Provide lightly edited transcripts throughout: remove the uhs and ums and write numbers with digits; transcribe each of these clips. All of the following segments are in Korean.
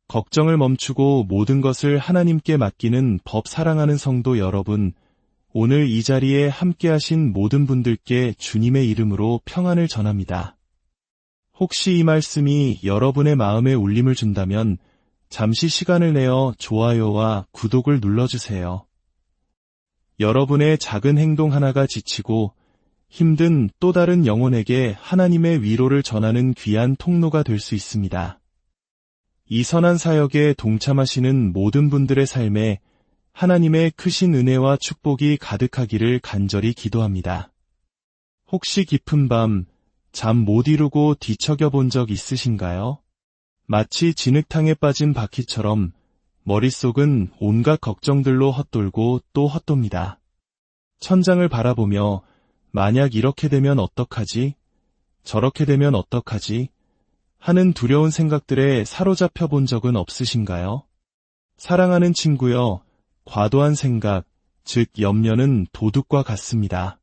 걱정을 멈추고 모든 것을 하나님께 맡기는 법 사랑하는 성도 여러분, 오늘 이 자리에 함께하신 모든 분들께 주님의 이름으로 평안을 전합니다. 혹시 이 말씀이 여러분의 마음에 울림을 준다면 잠시 시간을 내어 좋아요와 구독을 눌러주세요. 여러분의 작은 행동 하나가 지치고 힘든 또 다른 영혼에게 하나님의 위로를 전하는 귀한 통로가 될 수 있습니다. 이 선한 사역에 동참하시는 모든 분들의 삶에 하나님의 크신 은혜와 축복이 가득하기를 간절히 기도합니다. 혹시 깊은 밤 잠 못 이루고 뒤척여 본 적 있으신가요? 마치 진흙탕에 빠진 바퀴처럼 머릿속은 온갖 걱정들로 헛돌고 또 헛돕니다. 천장을 바라보며 만약 이렇게 되면 어떡하지? 저렇게 되면 어떡하지? 하는 두려운 생각들에 사로잡혀 본 적은 없으신가요? 사랑하는 친구여, 과도한 생각, 즉 염려는 도둑과 같습니다.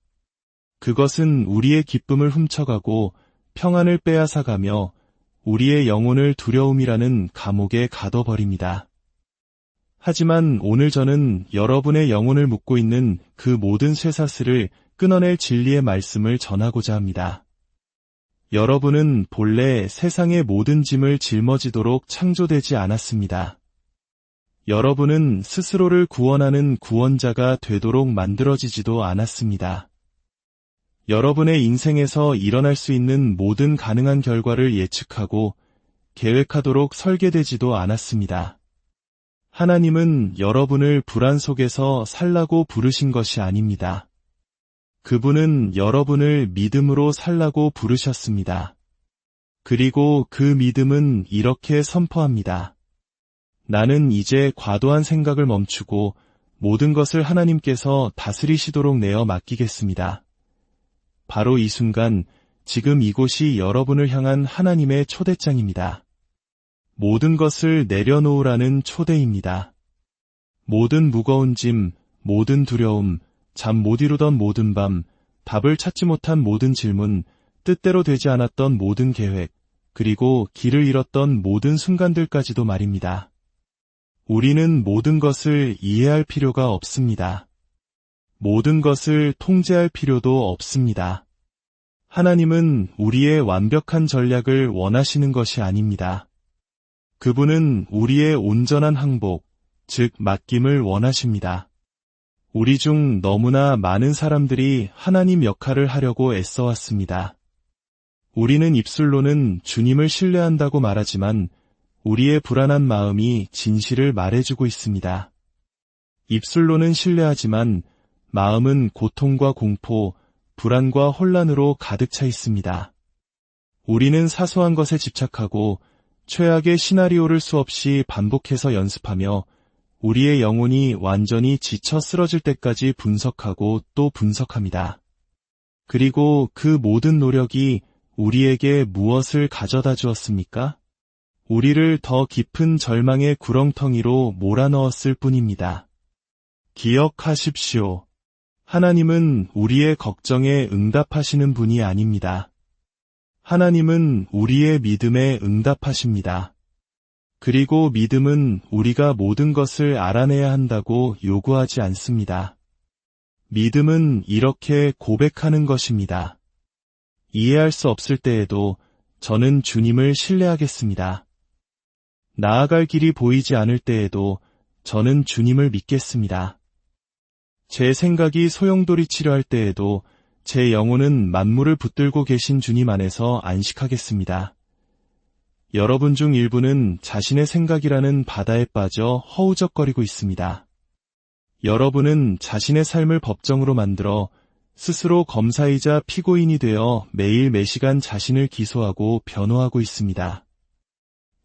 그것은 우리의 기쁨을 훔쳐가고 평안을 빼앗아가며 우리의 영혼을 두려움이라는 감옥에 가둬버립니다. 하지만 오늘 저는 여러분의 영혼을 묶고 있는 그 모든 쇠사슬을 끊어낼 진리의 말씀을 전하고자 합니다. 여러분은 본래 세상의 모든 짐을 짊어지도록 창조되지 않았습니다. 여러분은 스스로를 구원하는 구원자가 되도록 만들어지지도 않았습니다. 여러분의 인생에서 일어날 수 있는 모든 가능한 결과를 예측하고 계획하도록 설계되지도 않았습니다. 하나님은 여러분을 불안 속에서 살라고 부르신 것이 아닙니다. 그분은 여러분을 믿음으로 살라고 부르셨습니다. 그리고 그 믿음은 이렇게 선포합니다. 나는 이제 과도한 생각을 멈추고 모든 것을 하나님께서 다스리시도록 내어 맡기겠습니다. 바로 이 순간, 지금 이곳이 여러분을 향한 하나님의 초대장입니다. 모든 것을 내려놓으라는 초대입니다. 모든 무거운 짐, 모든 두려움, 잠 못 이루던 모든 밤, 답을 찾지 못한 모든 질문, 뜻대로 되지 않았던 모든 계획, 그리고 길을 잃었던 모든 순간들까지도 말입니다. 우리는 모든 것을 이해할 필요가 없습니다. 모든 것을 통제할 필요도 없습니다. 하나님은 우리의 완벽한 전략을 원하시는 것이 아닙니다. 그분은 우리의 온전한 항복, 즉 맡김을 원하십니다. 우리 중 너무나 많은 사람들이 하나님 역할을 하려고 애써왔습니다. 우리는 입술로는 주님을 신뢰한다고 말하지만 우리의 불안한 마음이 진실을 말해주고 있습니다. 입술로는 신뢰하지만 마음은 고통과 공포, 불안과 혼란으로 가득 차 있습니다. 우리는 사소한 것에 집착하고 최악의 시나리오를 수없이 반복해서 연습하며 우리의 영혼이 완전히 지쳐 쓰러질 때까지 분석하고 또 분석합니다. 그리고 그 모든 노력이 우리에게 무엇을 가져다 주었습니까? 우리를 더 깊은 절망의 구렁텅이로 몰아넣었을 뿐입니다. 기억하십시오. 하나님은 우리의 걱정에 응답하시는 분이 아닙니다. 하나님은 우리의 믿음에 응답하십니다. 그리고 믿음은 우리가 모든 것을 알아내야 한다고 요구하지 않습니다. 믿음은 이렇게 고백하는 것입니다. 이해할 수 없을 때에도 저는 주님을 신뢰하겠습니다. 나아갈 길이 보이지 않을 때에도 저는 주님을 믿겠습니다. 제 생각이 소용돌이치려 할 때에도 제 영혼은 만물을 붙들고 계신 주님 안에서 안식하겠습니다. 여러분 중 일부는 자신의 생각이라는 바다에 빠져 허우적거리고 있습니다. 여러분은 자신의 삶을 법정으로 만들어 스스로 검사이자 피고인이 되어 매일 매시간 자신을 기소하고 변호하고 있습니다.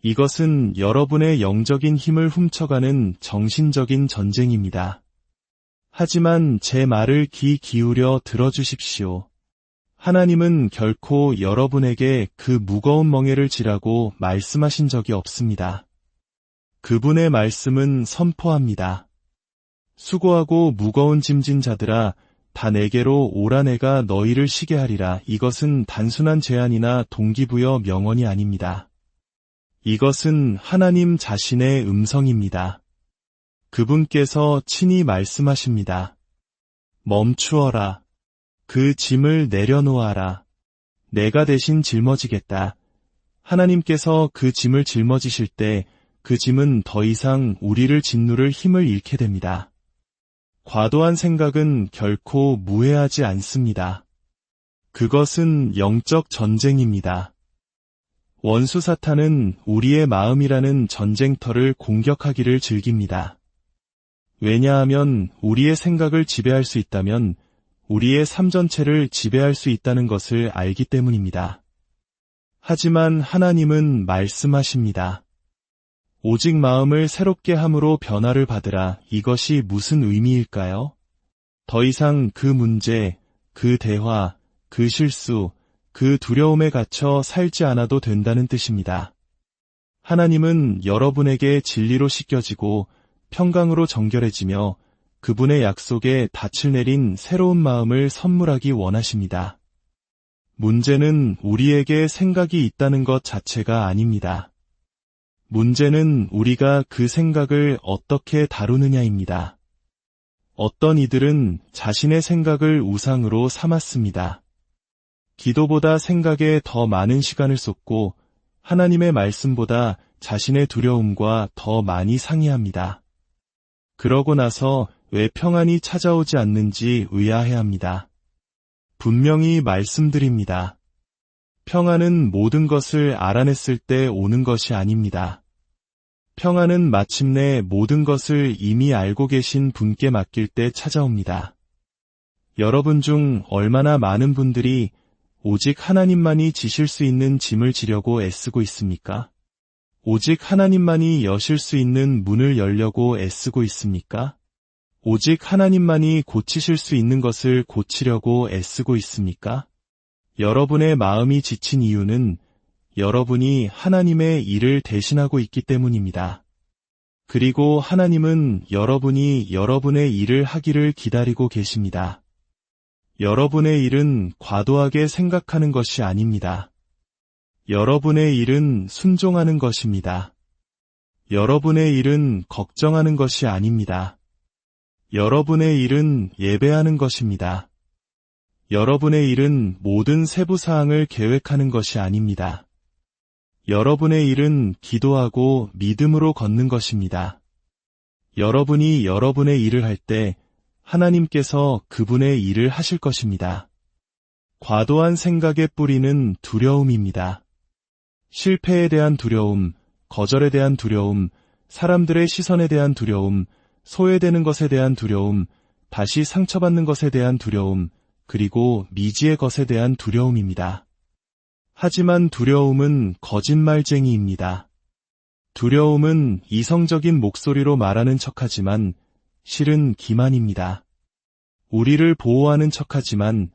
이것은 여러분의 영적인 힘을 훔쳐가는 정신적인 전쟁입니다. 하지만 제 말을 귀 기울여 들어주십시오. 하나님은 결코 여러분에게 그 무거운 멍에를 지라고 말씀하신 적이 없습니다. 그분의 말씀은 선포합니다. 수고하고 무거운 짐진 자들아, 다 내게로 오라 내가 너희를 쉬게 하리라. 이것은 단순한 제안이나 동기부여 명언이 아닙니다. 이것은 하나님 자신의 음성입니다. 그분께서 친히 말씀하십니다. 멈추어라. 그 짐을 내려놓아라. 내가 대신 짊어지겠다. 하나님께서 그 짐을 짊어지실 때 그 짐은 더 이상 우리를 짓누를 힘을 잃게 됩니다. 과도한 생각은 결코 무해하지 않습니다. 그것은 영적 전쟁입니다. 원수 사탄은 우리의 마음이라는 전쟁터를 공격하기를 즐깁니다. 왜냐하면 우리의 생각을 지배할 수 있다면 우리의 삶 전체를 지배할 수 있다는 것을 알기 때문입니다. 하지만 하나님은 말씀하십니다. 오직 마음을 새롭게 함으로 변화를 받으라. 이것이 무슨 의미일까요? 더 이상 그 문제, 그 대화, 그 실수, 그 두려움에 갇혀 살지 않아도 된다는 뜻입니다. 하나님은 여러분에게 진리로 씻겨지고 평강으로 정결해지며 그분의 약속에 닻을 내린 새로운 마음을 선물하기 원하십니다. 문제는 우리에게 생각이 있다는 것 자체가 아닙니다. 문제는 우리가 그 생각을 어떻게 다루느냐입니다. 어떤 이들은 자신의 생각을 우상으로 삼았습니다. 기도보다 생각에 더 많은 시간을 쏟고 하나님의 말씀보다 자신의 두려움과 더 많이 상의합니다. 그러고 나서 왜 평안이 찾아오지 않는지 의아해합니다. 분명히 말씀드립니다. 평안은 모든 것을 알아냈을 때 오는 것이 아닙니다. 평안은 마침내 모든 것을 이미 알고 계신 분께 맡길 때 찾아옵니다. 여러분 중 얼마나 많은 분들이 오직 하나님만이 지실 수 있는 짐을 지려고 애쓰고 있습니까? 오직 하나님만이 여실 수 있는 문을 열려고 애쓰고 있습니까? 오직 하나님만이 고치실 수 있는 것을 고치려고 애쓰고 있습니까? 여러분의 마음이 지친 이유는 여러분이 하나님의 일을 대신하고 있기 때문입니다. 그리고 하나님은 여러분이 여러분의 일을 하기를 기다리고 계십니다. 여러분의 일은 과도하게 생각하는 것이 아닙니다. 여러분의 일은 순종하는 것입니다. 여러분의 일은 걱정하는 것이 아닙니다. 여러분의 일은 예배하는 것입니다. 여러분의 일은 모든 세부 사항을 계획하는 것이 아닙니다. 여러분의 일은 기도하고 믿음으로 걷는 것입니다. 여러분이 여러분의 일을 할 때 하나님께서 그분의 일을 하실 것입니다. 과도한 생각의 뿌리는 두려움입니다. 실패에 대한 두려움, 거절에 대한 두려움, 사람들의 시선에 대한 두려움, 소외되는 것에 대한 두려움, 다시 상처받는 것에 대한 두려움, 그리고 미지의 것에 대한 두려움입니다. 하지만 두려움은 거짓말쟁이입니다. 두려움은 이성적인 목소리로 말하는 척하지만 실은 기만입니다. 우리를 보호하는 척하지만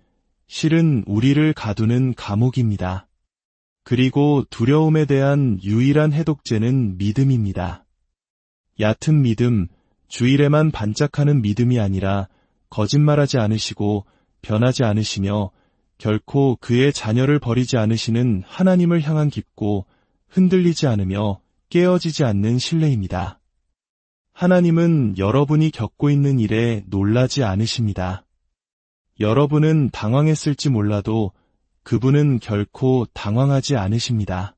실은 우리를 가두는 감옥입니다. 그리고 두려움에 대한 유일한 해독제는 믿음입니다. 얕은 믿음, 주일에만 반짝하는 믿음이 아니라 거짓말하지 않으시고 변하지 않으시며 결코 그의 자녀를 버리지 않으시는 하나님을 향한 깊고 흔들리지 않으며 깨어지지 않는 신뢰입니다. 하나님은 여러분이 겪고 있는 일에 놀라지 않으십니다. 여러분은 당황했을지 몰라도 그분은 결코 당황하지 않으십니다.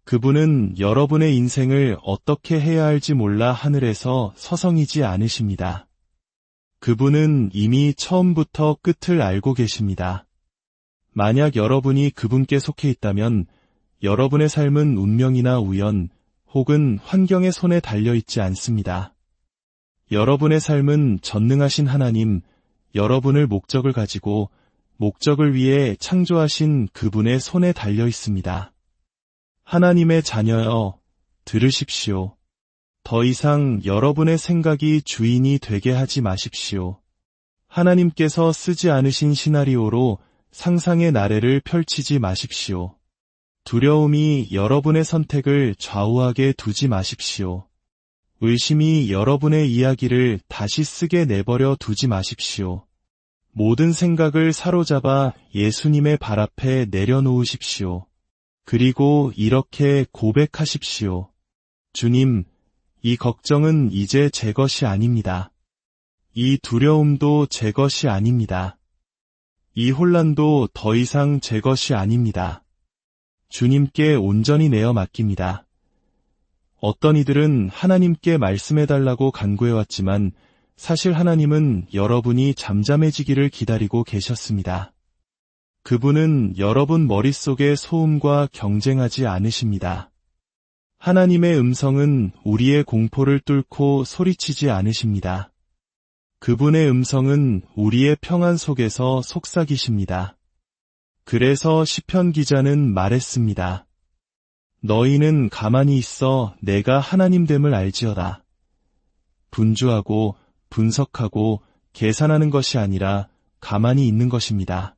그분은 여러분의 인생을 어떻게 해야 할지 몰라 하늘에서 서성이지 않으십니다. 그분은 이미 처음부터 끝을 알고 계십니다. 만약 여러분이 그분께 속해 있다면 여러분의 삶은 운명이나 우연 혹은 환경의 손에 달려있지 않습니다. 여러분의 삶은 전능하신 하나님, 여러분을 목적을 가지고 목적을 위해 창조하신 그분의 손에 달려 있습니다. 하나님의 자녀여, 들으십시오. 더 이상 여러분의 생각이 주인이 되게 하지 마십시오. 하나님께서 쓰지 않으신 시나리오로 상상의 나래를 펼치지 마십시오. 두려움이 여러분의 선택을 좌우하게 두지 마십시오. 의심이 여러분의 이야기를 다시 쓰게 내버려 두지 마십시오. 모든 생각을 사로잡아 예수님의 발 앞에 내려놓으십시오. 그리고 이렇게 고백하십시오. 주님, 이 걱정은 이제 제 것이 아닙니다. 이 두려움도 제 것이 아닙니다. 이 혼란도 더 이상 제 것이 아닙니다. 주님께 온전히 내어 맡깁니다. 어떤 이들은 하나님께 말씀해달라고 간구해왔지만 사실 하나님은 여러분이 잠잠해지기를 기다리고 계셨습니다. 그분은 여러분 머릿속의 소음과 경쟁하지 않으십니다. 하나님의 음성은 우리의 공포를 뚫고 소리치지 않으십니다. 그분의 음성은 우리의 평안 속에서 속삭이십니다. 그래서 시편 기자는 말했습니다. 너희는 가만히 있어 내가 하나님됨을 알지어다. 분주하고 분석하고 계산하는 것이 아니라 가만히 있는 것입니다.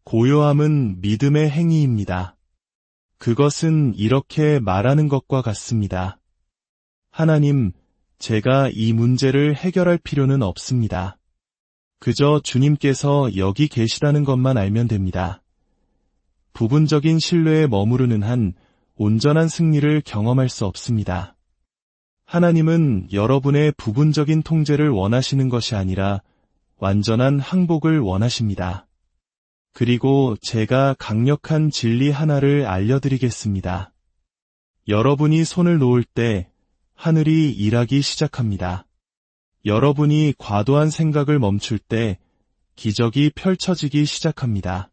고요함은 믿음의 행위입니다. 그것은 이렇게 말하는 것과 같습니다. 하나님, 제가 이 문제를 해결할 필요는 없습니다. 그저 주님께서 여기 계시다는 것만 알면 됩니다. 부분적인 신뢰에 머무르는 한 온전한 승리를 경험할 수 없습니다. 하나님은 여러분의 부분적인 통제를 원하시는 것이 아니라 완전한 항복을 원하십니다. 그리고 제가 강력한 진리 하나를 알려드리겠습니다. 여러분이 손을 놓을 때 하늘이 일하기 시작합니다. 여러분이 과도한 생각을 멈출 때 기적이 펼쳐지기 시작합니다.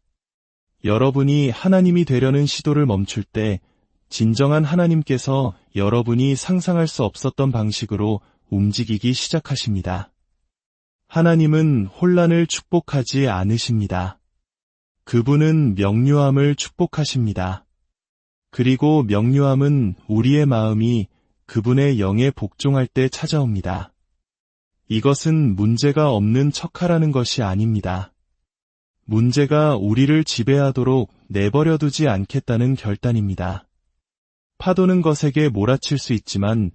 여러분이 하나님이 되려는 시도를 멈출 때 진정한 하나님께서 여러분이 상상할 수 없었던 방식으로 움직이기 시작하십니다. 하나님은 혼란을 축복하지 않으십니다. 그분은 명료함을 축복하십니다. 그리고 명료함은 우리의 마음이 그분의 영에 복종할 때 찾아옵니다. 이것은 문제가 없는 척하라는 것이 아닙니다. 문제가 우리를 지배하도록 내버려두지 않겠다는 결단입니다. 파도는 것에게 몰아칠 수 있지만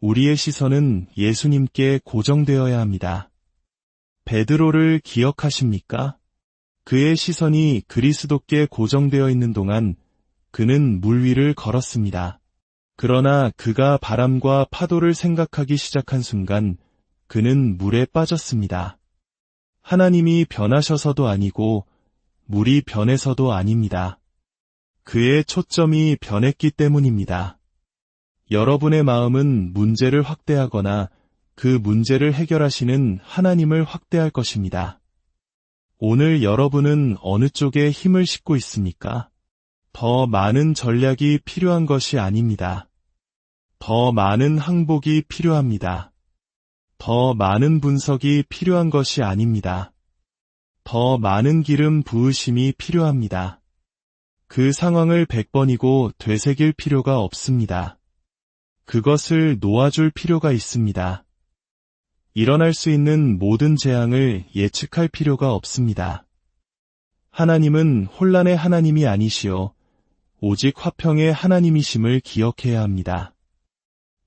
우리의 시선은 예수님께 고정되어야 합니다. 베드로를 기억하십니까? 그의 시선이 그리스도께 고정되어 있는 동안 그는 물 위를 걸었습니다. 그러나 그가 바람과 파도를 생각하기 시작한 순간 그는 물에 빠졌습니다. 하나님이 변하셔서도 아니고 물이 변해서도 아닙니다. 그의 초점이 변했기 때문입니다. 여러분의 마음은 문제를 확대하거나 그 문제를 해결하시는 하나님을 확대할 것입니다. 오늘 여러분은 어느 쪽에 힘을 싣고 있습니까? 더 많은 전략이 필요한 것이 아닙니다. 더 많은 항복이 필요합니다. 더 많은 분석이 필요한 것이 아닙니다. 더 많은 기름 부으심이 필요합니다. 그 상황을 100번이고 되새길 필요가 없습니다. 그것을 놓아줄 필요가 있습니다. 일어날 수 있는 모든 재앙을 예측할 필요가 없습니다. 하나님은 혼란의 하나님이 아니시오. 오직 화평의 하나님이심을 기억해야 합니다.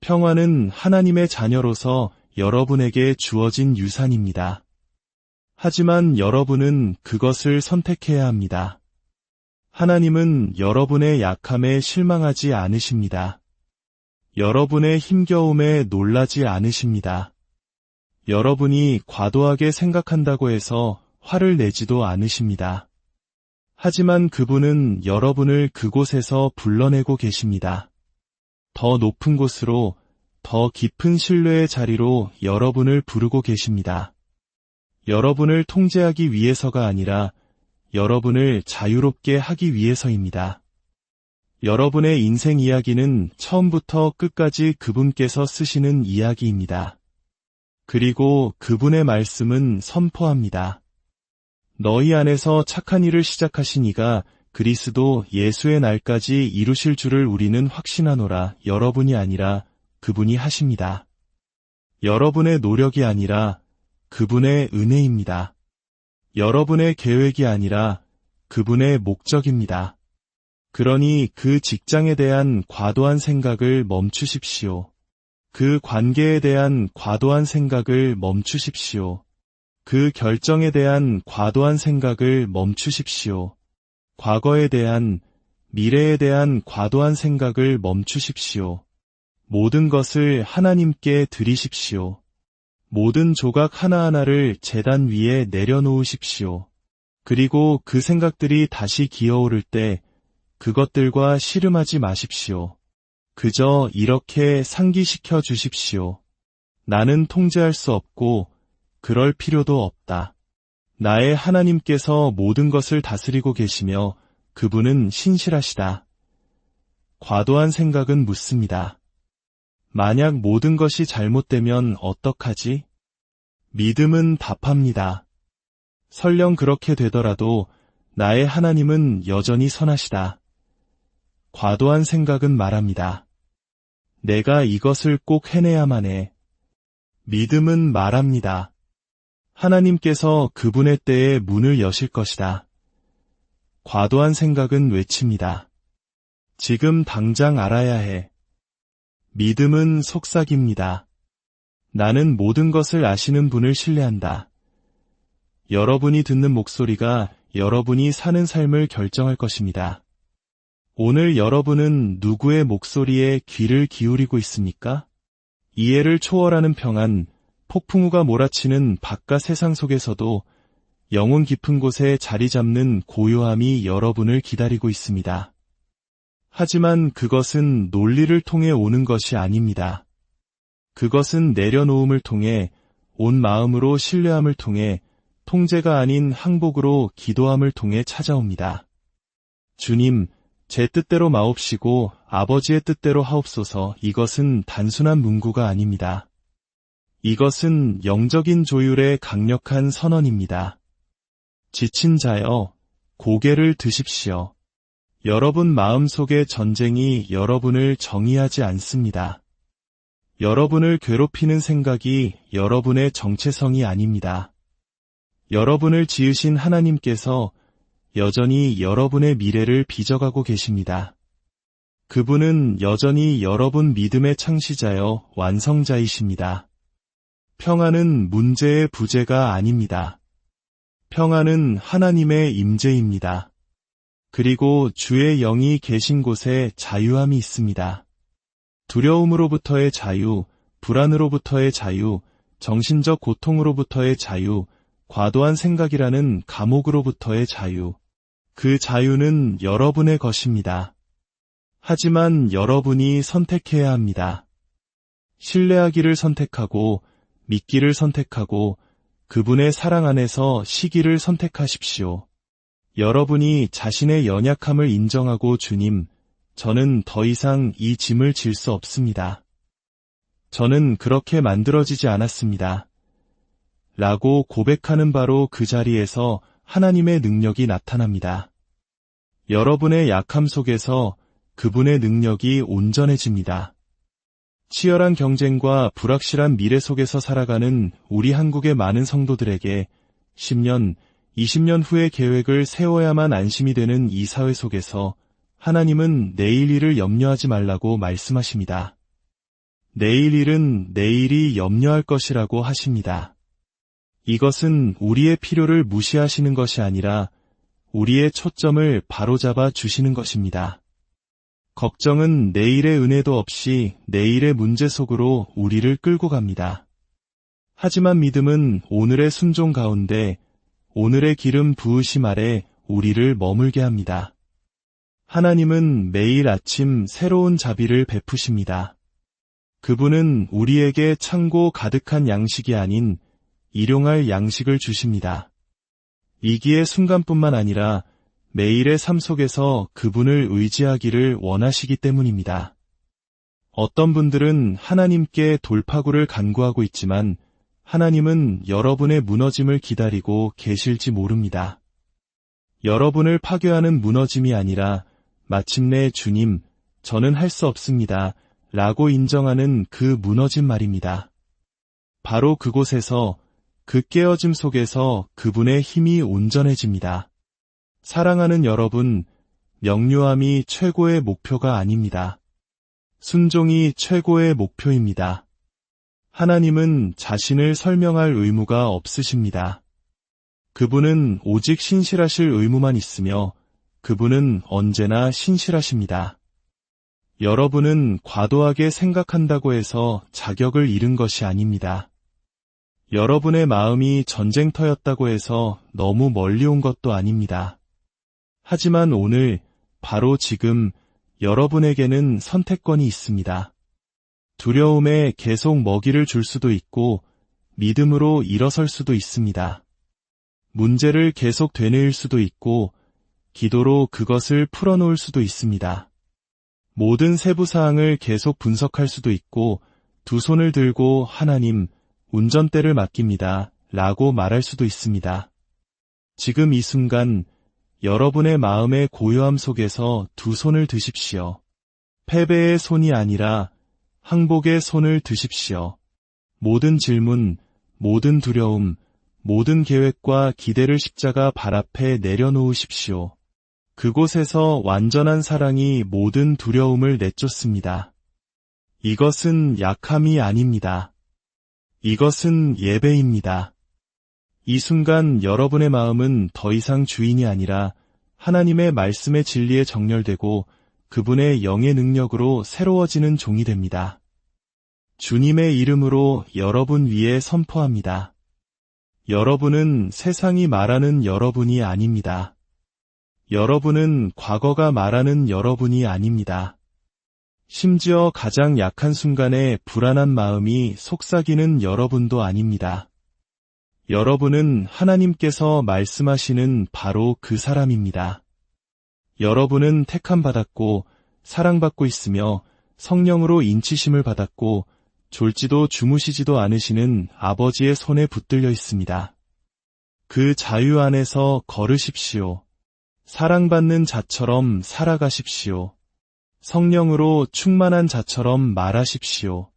평화는 하나님의 자녀로서 여러분에게 주어진 유산입니다. 하지만 여러분은 그것을 선택해야 합니다. 하나님은 여러분의 약함에 실망하지 않으십니다. 여러분의 힘겨움에 놀라지 않으십니다. 여러분이 과도하게 생각한다고 해서 화를 내지도 않으십니다. 하지만 그분은 여러분을 그곳에서 불러내고 계십니다. 더 높은 곳으로, 더 깊은 신뢰의 자리로 여러분을 부르고 계십니다. 여러분을 통제하기 위해서가 아니라 여러분을 자유롭게 하기 위해서입니다. 여러분의 인생 이야기는 처음부터 끝까지 그분께서 쓰시는 이야기입니다. 그리고 그분의 말씀은 선포합니다. 너희 안에서 착한 일을 시작하신 이가 그리스도 예수의 날까지 이루실 줄을 우리는 확신하노라. 여러분이 아니라 그분이 하십니다. 여러분의 노력이 아니라 그분의 은혜입니다. 여러분의 계획이 아니라 그분의 목적입니다. 그러니 그 직장에 대한 과도한 생각을 멈추십시오. 그 관계에 대한 과도한 생각을 멈추십시오. 그 결정에 대한 과도한 생각을 멈추십시오. 과거에 대한, 미래에 대한 과도한 생각을 멈추십시오. 모든 것을 하나님께 드리십시오. 모든 조각 하나하나를 제단 위에 내려놓으십시오. 그리고 그 생각들이 다시 기어오를 때 그것들과 씨름하지 마십시오. 그저 이렇게 상기시켜 주십시오. 나는 통제할 수 없고 그럴 필요도 없다. 나의 하나님께서 모든 것을 다스리고 계시며 그분은 신실하시다. 과도한 생각은 묻습니다. 만약 모든 것이 잘못되면 어떡하지? 믿음은 답합니다. 설령 그렇게 되더라도 나의 하나님은 여전히 선하시다. 과도한 생각은 말합니다. 내가 이것을 꼭 해내야만 해. 믿음은 말합니다. 하나님께서 그분의 때에 문을 여실 것이다. 과도한 생각은 외칩니다. 지금 당장 알아야 해. 믿음은 속삭입니다. 나는 모든 것을 아시는 분을 신뢰한다. 여러분이 듣는 목소리가 여러분이 사는 삶을 결정할 것입니다. 오늘 여러분은 누구의 목소리에 귀를 기울이고 있습니까? 이해를 초월하는 평안, 폭풍우가 몰아치는 바깥 세상 속에서도 영혼 깊은 곳에 자리 잡는 고요함이 여러분을 기다리고 있습니다. 하지만 그것은 논리를 통해 오는 것이 아닙니다. 그것은 내려놓음을 통해, 온 마음으로 신뢰함을 통해, 통제가 아닌 항복으로 기도함을 통해 찾아옵니다. 주님, 제 뜻대로 마옵시고 아버지의 뜻대로 하옵소서. 이것은 단순한 문구가 아닙니다. 이것은 영적인 조율의 강력한 선언입니다. 지친 자여, 고개를 드십시오. 여러분 마음속의 전쟁이 여러분을 정의하지 않습니다. 여러분을 괴롭히는 생각이 여러분의 정체성이 아닙니다. 여러분을 지으신 하나님께서 여전히 여러분의 미래를 빚어가고 계십니다. 그분은 여전히 여러분 믿음의 창시자여 완성자이십니다. 평안은 문제의 부재가 아닙니다. 평안은 하나님의 임재입니다. 그리고 주의 영이 계신 곳에 자유함이 있습니다. 두려움으로부터의 자유, 불안으로부터의 자유, 정신적 고통으로부터의 자유, 과도한 생각이라는 감옥으로부터의 자유. 그 자유는 여러분의 것입니다. 하지만 여러분이 선택해야 합니다. 신뢰하기를 선택하고 믿기를 선택하고 그분의 사랑 안에서 쉬기를 선택하십시오. 여러분이 자신의 연약함을 인정하고 주님, 저는 더 이상 이 짐을 질 수 없습니다. 저는 그렇게 만들어지지 않았습니다. 라고 고백하는 바로 그 자리에서 하나님의 능력이 나타납니다. 여러분의 약함 속에서 그분의 능력이 온전해집니다. 치열한 경쟁과 불확실한 미래 속에서 살아가는 우리 한국의 많은 성도들에게 10년, 20년 후의 계획을 세워야만 안심이 되는 이 사회 속에서 하나님은 내일 일을 염려하지 말라고 말씀하십니다. 내일 일은 내일이 염려할 것이라고 하십니다. 이것은 우리의 필요를 무시하시는 것이 아니라 우리의 초점을 바로잡아 주시는 것입니다. 걱정은 내일의 은혜도 없이 내일의 문제 속으로 우리를 끌고 갑니다. 하지만 믿음은 오늘의 순종 가운데 오늘의 기름 부으심 아래 우리를 머물게 합니다. 하나님은 매일 아침 새로운 자비를 베푸십니다. 그분은 우리에게 창고 가득한 양식이 아닌 일용할 양식을 주십니다. 위기의 순간뿐만 아니라 매일의 삶 속에서 그분을 의지하기를 원하시기 때문입니다. 어떤 분들은 하나님께 돌파구를 간구하고 있지만 하나님은 여러분의 무너짐을 기다리고 계실지 모릅니다. 여러분을 파괴하는 무너짐이 아니라 마침내 주님, 저는 할 수 없습니다. 라고 인정하는 그 무너짐 말입니다. 바로 그곳에서 그 깨어짐 속에서 그분의 힘이 온전해집니다. 사랑하는 여러분, 명료함이 최고의 목표가 아닙니다. 순종이 최고의 목표입니다. 하나님은 자신을 설명할 의무가 없으십니다. 그분은 오직 신실하실 의무만 있으며 그분은 언제나 신실하십니다. 여러분은 과도하게 생각한다고 해서 자격을 잃은 것이 아닙니다. 여러분의 마음이 전쟁터였다고 해서 너무 멀리 온 것도 아닙니다. 하지만 오늘, 바로 지금 여러분에게는 선택권이 있습니다. 두려움에 계속 먹이를 줄 수도 있고 믿음으로 일어설 수도 있습니다. 문제를 계속 되뇌일 수도 있고 기도로 그것을 풀어놓을 수도 있습니다. 모든 세부사항을 계속 분석할 수도 있고 두 손을 들고 하나님, 운전대를 맡깁니다. 라고 말할 수도 있습니다. 지금 이 순간 여러분의 마음의 고요함 속에서 두 손을 드십시오. 패배의 손이 아니라 항복의 손을 드십시오. 모든 질문, 모든 두려움, 모든 계획과 기대를 십자가 발 앞에 내려놓으십시오. 그곳에서 완전한 사랑이 모든 두려움을 내쫓습니다. 이것은 약함이 아닙니다. 이것은 예배입니다. 이 순간 여러분의 마음은 더 이상 주인이 아니라 하나님의 말씀의 진리에 정렬되고 그분의 영의 능력으로 새로워지는 종이 됩니다. 주님의 이름으로 여러분 위에 선포합니다. 여러분은 세상이 말하는 여러분이 아닙니다. 여러분은 과거가 말하는 여러분이 아닙니다. 심지어 가장 약한 순간에 불안한 마음이 속삭이는 여러분도 아닙니다. 여러분은 하나님께서 말씀하시는 바로 그 사람입니다. 여러분은 택함받았고 사랑받고 있으며 성령으로 인치심을 받았고 졸지도 주무시지도 않으시는 아버지의 손에 붙들려 있습니다. 그 자유 안에서 걸으십시오. 사랑받는 자처럼 살아가십시오. 성령으로 충만한 자처럼 말하십시오.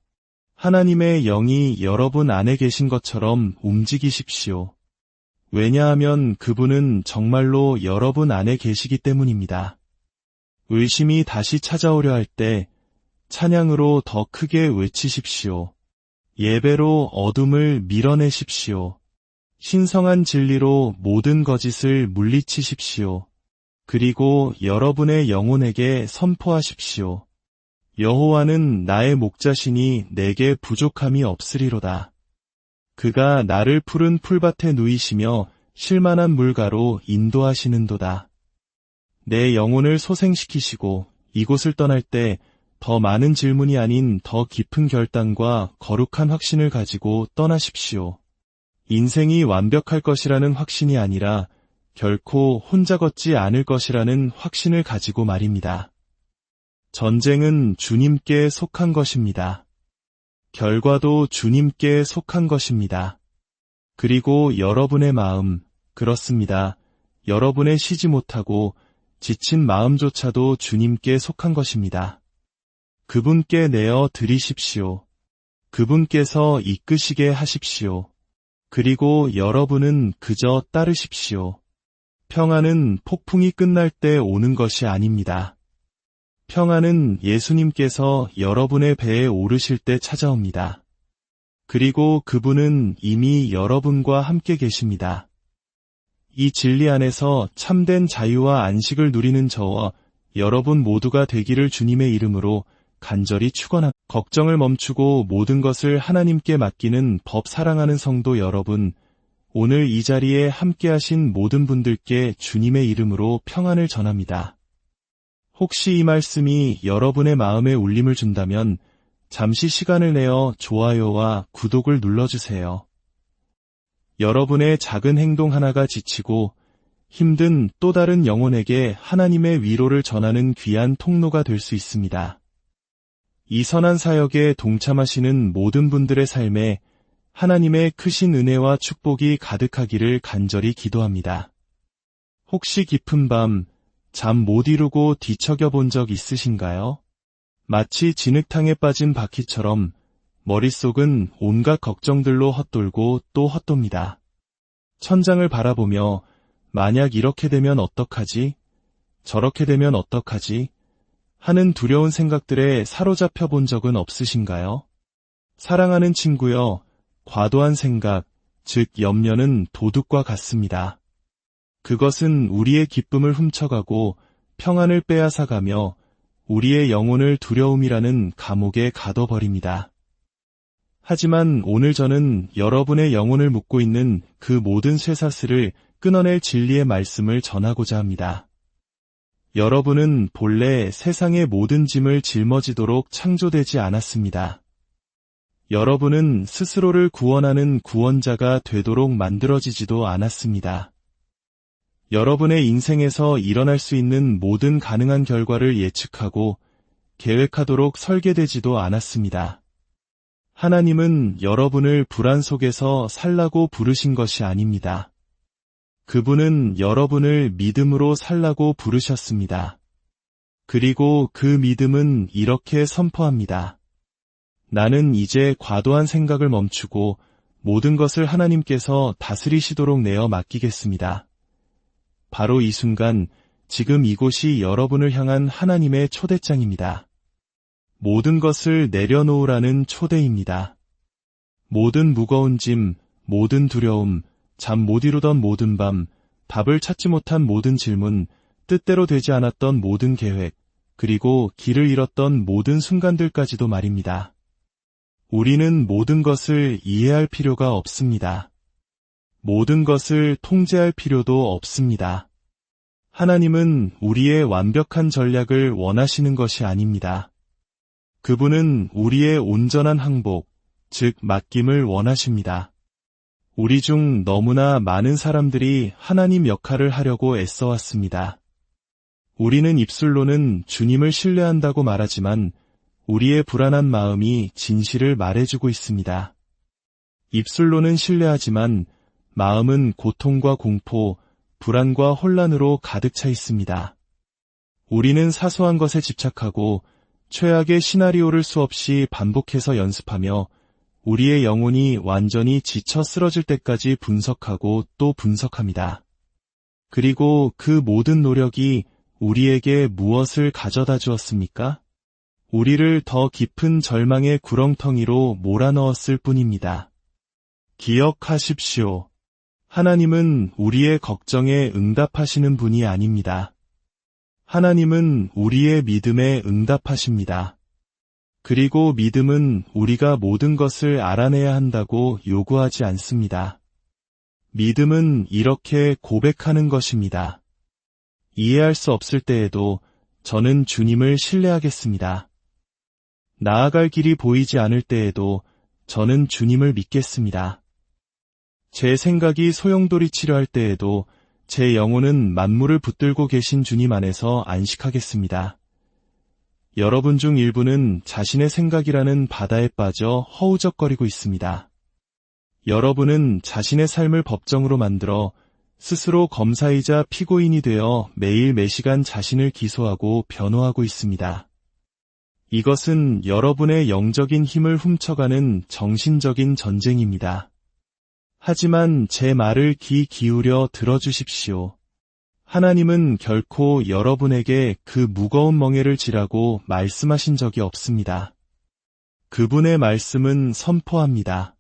하나님의 영이 여러분 안에 계신 것처럼 움직이십시오. 왜냐하면 그분은 정말로 여러분 안에 계시기 때문입니다. 의심이 다시 찾아오려 할 때 찬양으로 더 크게 외치십시오. 예배로 어둠을 밀어내십시오. 신성한 진리로 모든 거짓을 물리치십시오. 그리고 여러분의 영혼에게 선포하십시오. 여호와는 나의 목자시니 내게 부족함이 없으리로다. 그가 나를 푸른 풀밭에 누이시며 쉴만한 물가로 인도하시는도다. 내 영혼을 소생시키시고 이곳을 떠날 때 더 많은 질문이 아닌 더 깊은 결단과 거룩한 확신을 가지고 떠나십시오. 인생이 완벽할 것이라는 확신이 아니라 결코 혼자 걷지 않을 것이라는 확신을 가지고 말입니다. 전쟁은 주님께 속한 것입니다. 결과도 주님께 속한 것입니다. 그리고 여러분의 마음, 그렇습니다. 여러분의 쉬지 못하고 지친 마음조차도 주님께 속한 것입니다. 그분께 내어 드리십시오. 그분께서 이끄시게 하십시오. 그리고 여러분은 그저 따르십시오. 평안은 폭풍이 끝날 때 오는 것이 아닙니다. 평안은 예수님께서 여러분의 배에 오르실 때 찾아옵니다. 그리고 그분은 이미 여러분과 함께 계십니다. 이 진리 안에서 참된 자유와 안식을 누리는 저와 여러분 모두가 되기를 주님의 이름으로 간절히 축원합니다. 걱정을 멈추고 모든 것을 하나님께 맡기는 법 사랑하는 성도 여러분, 오늘 이 자리에 함께하신 모든 분들께 주님의 이름으로 평안을 전합니다. 혹시 이 말씀이 여러분의 마음에 울림을 준다면 잠시 시간을 내어 좋아요와 구독을 눌러주세요. 여러분의 작은 행동 하나가 지치고 힘든 또 다른 영혼에게 하나님의 위로를 전하는 귀한 통로가 될 수 있습니다. 이 선한 사역에 동참하시는 모든 분들의 삶에 하나님의 크신 은혜와 축복이 가득하기를 간절히 기도합니다. 혹시 깊은 밤, 잠 못 이루고 뒤척여 본 적 있으신가요? 마치 진흙탕에 빠진 바퀴처럼 머릿속은 온갖 걱정들로 헛돌고 또 헛돕니다. 천장을 바라보며 만약 이렇게 되면 어떡하지? 저렇게 되면 어떡하지? 하는 두려운 생각들에 사로잡혀 본 적은 없으신가요? 사랑하는 친구여, 과도한 생각, 즉 염려는 도둑과 같습니다. 그것은 우리의 기쁨을 훔쳐가고 평안을 빼앗아가며 우리의 영혼을 두려움이라는 감옥에 가둬버립니다. 하지만 오늘 저는 여러분의 영혼을 묶고 있는 그 모든 쇠사슬을 끊어낼 진리의 말씀을 전하고자 합니다. 여러분은 본래 세상의 모든 짐을 짊어지도록 창조되지 않았습니다. 여러분은 스스로를 구원하는 구원자가 되도록 만들어지지도 않았습니다. 여러분의 인생에서 일어날 수 있는 모든 가능한 결과를 예측하고 계획하도록 설계되지도 않았습니다. 하나님은 여러분을 불안 속에서 살라고 부르신 것이 아닙니다. 그분은 여러분을 믿음으로 살라고 부르셨습니다. 그리고 그 믿음은 이렇게 선포합니다. 나는 이제 과도한 생각을 멈추고 모든 것을 하나님께서 다스리시도록 내어 맡기겠습니다. 바로 이 순간, 지금 이곳이 여러분을 향한 하나님의 초대장입니다. 모든 것을 내려놓으라는 초대입니다. 모든 무거운 짐, 모든 두려움, 잠 못 이루던 모든 밤, 답을 찾지 못한 모든 질문, 뜻대로 되지 않았던 모든 계획, 그리고 길을 잃었던 모든 순간들까지도 말입니다. 우리는 모든 것을 이해할 필요가 없습니다. 모든 것을 통제할 필요도 없습니다. 하나님은 우리의 완벽한 전략을 원하시는 것이 아닙니다. 그분은 우리의 온전한 항복, 즉 맡김을 원하십니다. 우리 중 너무나 많은 사람들이 하나님 역할을 하려고 애써왔습니다. 우리는 입술로는 주님을 신뢰한다고 말하지만 우리의 불안한 마음이 진실을 말해주고 있습니다. 입술로는 신뢰하지만 마음은 고통과 공포, 불안과 혼란으로 가득 차 있습니다. 우리는 사소한 것에 집착하고 최악의 시나리오를 수없이 반복해서 연습하며 우리의 영혼이 완전히 지쳐 쓰러질 때까지 분석하고 또 분석합니다. 그리고 그 모든 노력이 우리에게 무엇을 가져다 주었습니까? 우리를 더 깊은 절망의 구렁텅이로 몰아넣었을 뿐입니다. 기억하십시오. 하나님은 우리의 걱정에 응답하시는 분이 아닙니다. 하나님은 우리의 믿음에 응답하십니다. 그리고 믿음은 우리가 모든 것을 알아내야 한다고 요구하지 않습니다. 믿음은 이렇게 고백하는 것입니다. 이해할 수 없을 때에도 저는 주님을 신뢰하겠습니다. 나아갈 길이 보이지 않을 때에도 저는 주님을 믿겠습니다. 제 생각이 소용돌이치려 할 때에도 제 영혼은 만물을 붙들고 계신 주님 안에서 안식하겠습니다. 여러분 중 일부는 자신의 생각이라는 바다에 빠져 허우적거리고 있습니다. 여러분은 자신의 삶을 법정으로 만들어 스스로 검사이자 피고인이 되어 매일 매시간 자신을 기소하고 변호하고 있습니다. 이것은 여러분의 영적인 힘을 훔쳐가는 정신적인 전쟁입니다. 하지만 제 말을 귀 기울여 들어주십시오. 하나님은 결코 여러분에게 그 무거운 멍에를 지라고 말씀하신 적이 없습니다. 그분의 말씀은 선포합니다.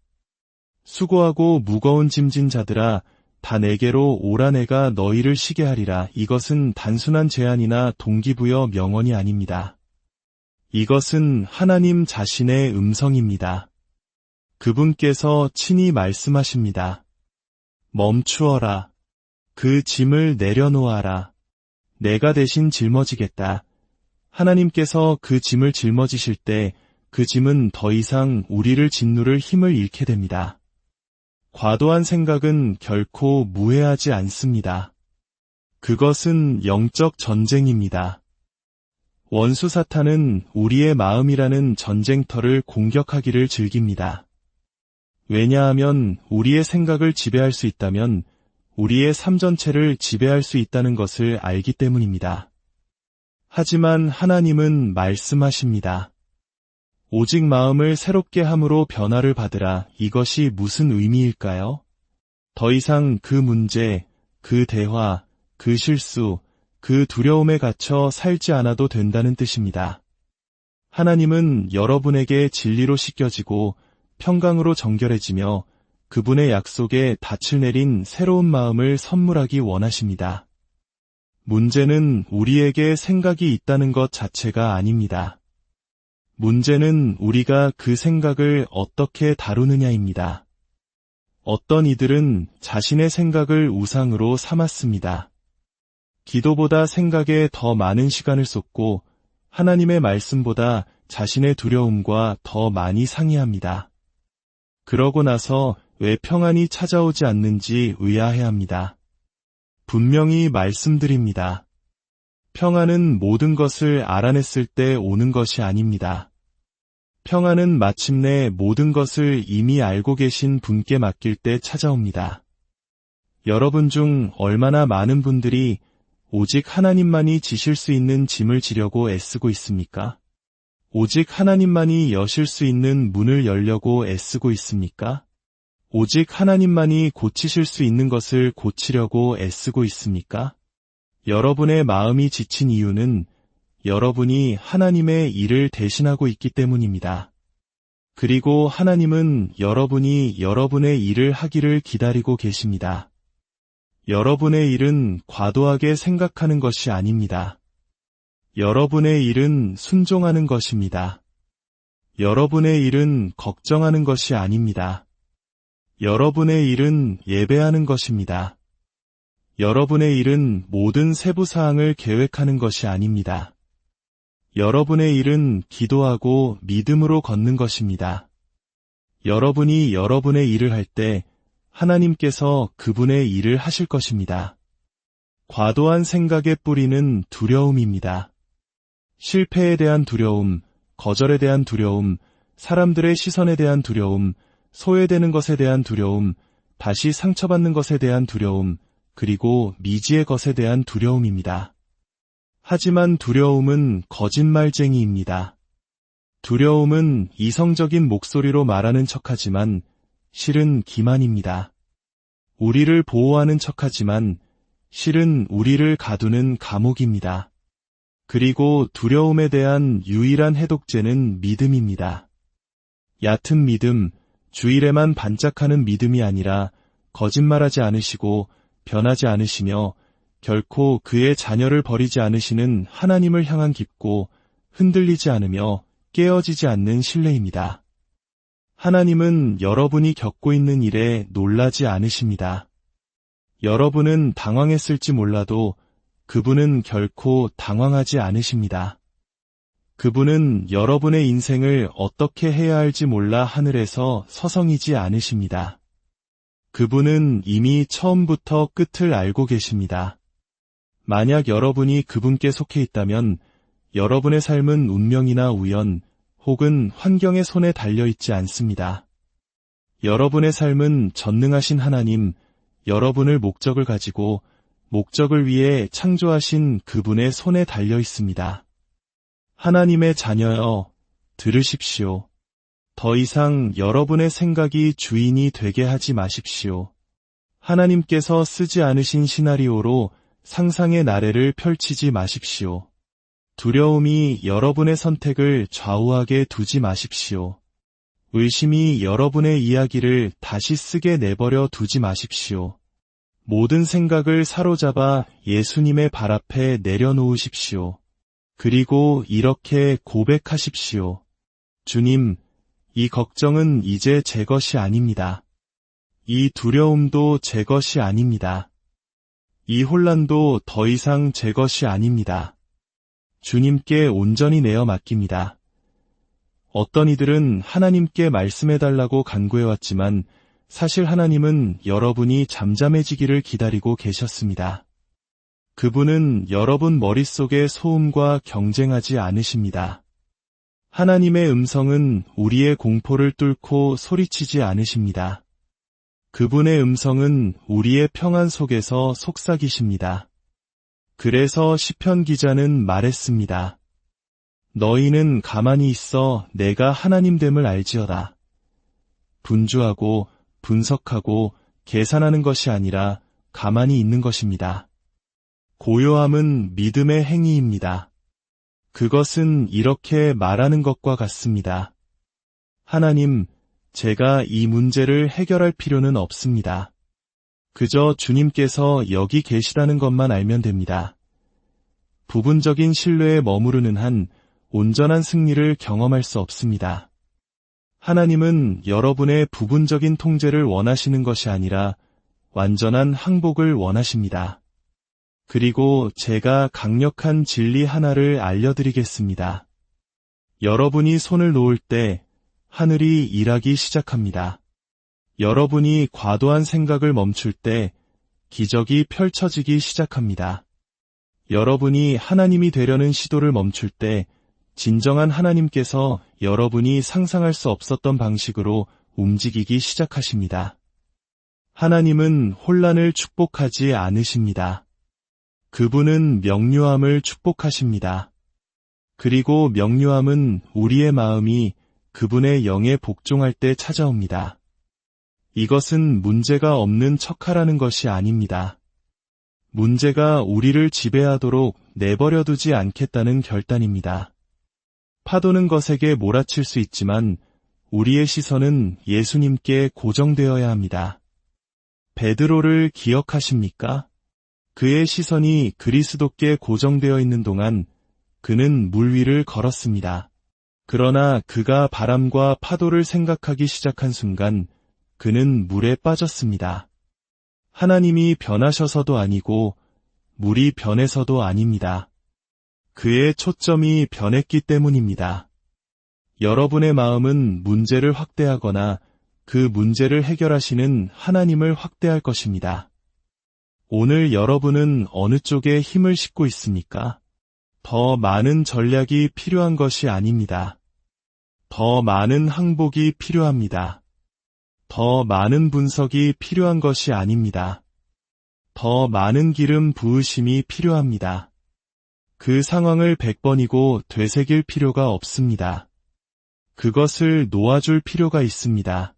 수고하고 무거운 짐진 자들아, 다 내게로 오라 내가 너희를 쉬게 하리라. 이것은 단순한 제안이나 동기부여 명언이 아닙니다. 이것은 하나님 자신의 음성입니다. 그분께서 친히 말씀하십니다. 멈추어라. 그 짐을 내려놓아라. 내가 대신 짊어지겠다. 하나님께서 그 짐을 짊어지실 때 그 짐은 더 이상 우리를 짓누를 힘을 잃게 됩니다. 과도한 생각은 결코 무해하지 않습니다. 그것은 영적 전쟁입니다. 원수 사탄은 우리의 마음이라는 전쟁터를 공격하기를 즐깁니다. 왜냐하면 우리의 생각을 지배할 수 있다면 우리의 삶 전체를 지배할 수 있다는 것을 알기 때문입니다. 하지만 하나님은 말씀하십니다. 오직 마음을 새롭게 함으로 변화를 받으라. 이것이 무슨 의미일까요? 더 이상 그 문제, 그 대화, 그 실수, 그 두려움에 갇혀 살지 않아도 된다는 뜻입니다. 하나님은 여러분에게 진리로 씻겨지고 평강으로 정결해지며 그분의 약속에 닻을 내린 새로운 마음을 선물하기 원하십니다. 문제는 우리에게 생각이 있다는 것 자체가 아닙니다. 문제는 우리가 그 생각을 어떻게 다루느냐입니다. 어떤 이들은 자신의 생각을 우상으로 삼았습니다. 기도보다 생각에 더 많은 시간을 쏟고 하나님의 말씀보다 자신의 두려움과 더 많이 상의합니다. 그러고 나서 왜 평안이 찾아오지 않는지 의아해합니다. 분명히 말씀드립니다. 평안은 모든 것을 알아냈을 때 오는 것이 아닙니다. 평안은 마침내 모든 것을 이미 알고 계신 분께 맡길 때 찾아옵니다. 여러분 중 얼마나 많은 분들이 오직 하나님만이 지실 수 있는 짐을 지려고 애쓰고 있습니까? 오직 하나님만이 여실 수 있는 문을 열려고 애쓰고 있습니까? 오직 하나님만이 고치실 수 있는 것을 고치려고 애쓰고 있습니까? 여러분의 마음이 지친 이유는 여러분이 하나님의 일을 대신하고 있기 때문입니다. 그리고 하나님은 여러분이 여러분의 일을 하기를 기다리고 계십니다. 여러분의 일은 과도하게 생각하는 것이 아닙니다. 여러분의 일은 순종하는 것입니다. 여러분의 일은 걱정하는 것이 아닙니다. 여러분의 일은 예배하는 것입니다. 여러분의 일은 모든 세부 사항을 계획하는 것이 아닙니다. 여러분의 일은 기도하고 믿음으로 걷는 것입니다. 여러분이 여러분의 일을 할 때 하나님께서 그분의 일을 하실 것입니다. 과도한 생각의 뿌리는 두려움입니다. 실패에 대한 두려움, 거절에 대한 두려움, 사람들의 시선에 대한 두려움, 소외되는 것에 대한 두려움, 다시 상처받는 것에 대한 두려움, 그리고 미지의 것에 대한 두려움입니다. 하지만 두려움은 거짓말쟁이입니다. 두려움은 이성적인 목소리로 말하는 척하지만 실은 기만입니다. 우리를 보호하는 척하지만 실은 우리를 가두는 감옥입니다. 그리고 두려움에 대한 유일한 해독제는 믿음입니다. 얕은 믿음, 주일에만 반짝하는 믿음이 아니라 거짓말하지 않으시고 변하지 않으시며 결코 그의 자녀를 버리지 않으시는 하나님을 향한 깊고 흔들리지 않으며 깨어지지 않는 신뢰입니다. 하나님은 여러분이 겪고 있는 일에 놀라지 않으십니다. 여러분은 당황했을지 몰라도 그분은 결코 당황하지 않으십니다. 그분은 여러분의 인생을 어떻게 해야 할지 몰라 하늘에서 서성이지 않으십니다. 그분은 이미 처음부터 끝을 알고 계십니다. 만약 여러분이 그분께 속해 있다면 여러분의 삶은 운명이나 우연 혹은 환경의 손에 달려있지 않습니다. 여러분의 삶은 전능하신 하나님, 여러분을 목적을 가지고 목적을 위해 창조하신 그분의 손에 달려 있습니다. 하나님의 자녀여, 들으십시오. 더 이상 여러분의 생각이 주인이 되게 하지 마십시오. 하나님께서 쓰지 않으신 시나리오로 상상의 나래를 펼치지 마십시오. 두려움이 여러분의 선택을 좌우하게 두지 마십시오. 의심이 여러분의 이야기를 다시 쓰게 내버려 두지 마십시오. 모든 생각을 사로잡아 예수님의 발 앞에 내려놓으십시오. 그리고 이렇게 고백하십시오. 주님, 이 걱정은 이제 제 것이 아닙니다. 이 두려움도 제 것이 아닙니다. 이 혼란도 더 이상 제 것이 아닙니다. 주님께 온전히 내어 맡깁니다. 어떤 이들은 하나님께 말씀해달라고 간구해왔지만 사실 하나님은 여러분이 잠잠해지기를 기다리고 계셨습니다. 그분은 여러분 머릿속의 소음과 경쟁하지 않으십니다. 하나님의 음성은 우리의 공포를 뚫고 소리치지 않으십니다. 그분의 음성은 우리의 평안 속에서 속삭이십니다. 그래서 시편 기자는 말했습니다. 너희는 가만히 있어 내가 하나님됨을 알지어다. 분주하고 분석하고 계산하는 것이 아니라 가만히 있는 것입니다. 고요함은 믿음의 행위입니다. 그것은 이렇게 말하는 것과 같습니다. 하나님, 제가 이 문제를 해결할 필요는 없습니다. 그저 주님께서 여기 계시다는 것만 알면 됩니다. 부분적인 신뢰에 머무르는 한 온전한 승리를 경험할 수 없습니다. 하나님은 여러분의 부분적인 통제를 원하시는 것이 아니라 완전한 항복을 원하십니다. 그리고 제가 강력한 진리 하나를 알려드리겠습니다. 여러분이 손을 놓을 때 하늘이 일하기 시작합니다. 여러분이 과도한 생각을 멈출 때 기적이 펼쳐지기 시작합니다. 여러분이 하나님이 되려는 시도를 멈출 때 진정한 하나님께서 여러분이 상상할 수 없었던 방식으로 움직이기 시작하십니다. 하나님은 혼란을 축복하지 않으십니다. 그분은 명료함을 축복하십니다. 그리고 명료함은 우리의 마음이 그분의 영에 복종할 때 찾아옵니다. 이것은 문제가 없는 척하라는 것이 아닙니다. 문제가 우리를 지배하도록 내버려두지 않겠다는 결단입니다. 파도는 것에게 몰아칠 수 있지만 우리의 시선은 예수님께 고정되어야 합니다. 베드로를 기억하십니까? 그의 시선이 그리스도께 고정되어 있는 동안 그는 물 위를 걸었습니다. 그러나 그가 바람과 파도를 생각하기 시작한 순간 그는 물에 빠졌습니다. 하나님이 변하셔서도 아니고 물이 변해서도 아닙니다. 그의 초점이 변했기 때문입니다. 여러분의 마음은 문제를 확대하거나 그 문제를 해결하시는 하나님을 확대할 것입니다. 오늘 여러분은 어느 쪽에 힘을 싣고 있습니까? 더 많은 전략이 필요한 것이 아닙니다. 더 많은 항복이 필요합니다. 더 많은 분석이 필요한 것이 아닙니다. 더 많은 기름 부으심이 필요합니다. 그 상황을 100번이고 되새길 필요가 없습니다. 그것을 놓아줄 필요가 있습니다.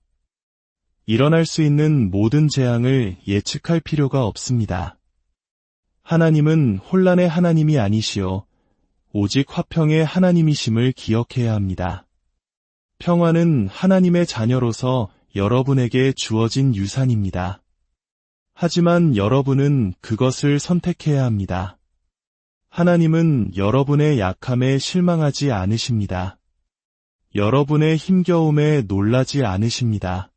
일어날 수 있는 모든 재앙을 예측할 필요가 없습니다. 하나님은 혼란의 하나님이 아니시오. 오직 화평의 하나님이심을 기억해야 합니다. 평화는 하나님의 자녀로서 여러분에게 주어진 유산입니다. 하지만 여러분은 그것을 선택해야 합니다. 하나님은 여러분의 약함에 실망하지 않으십니다. 여러분의 힘겨움에 놀라지 않으십니다.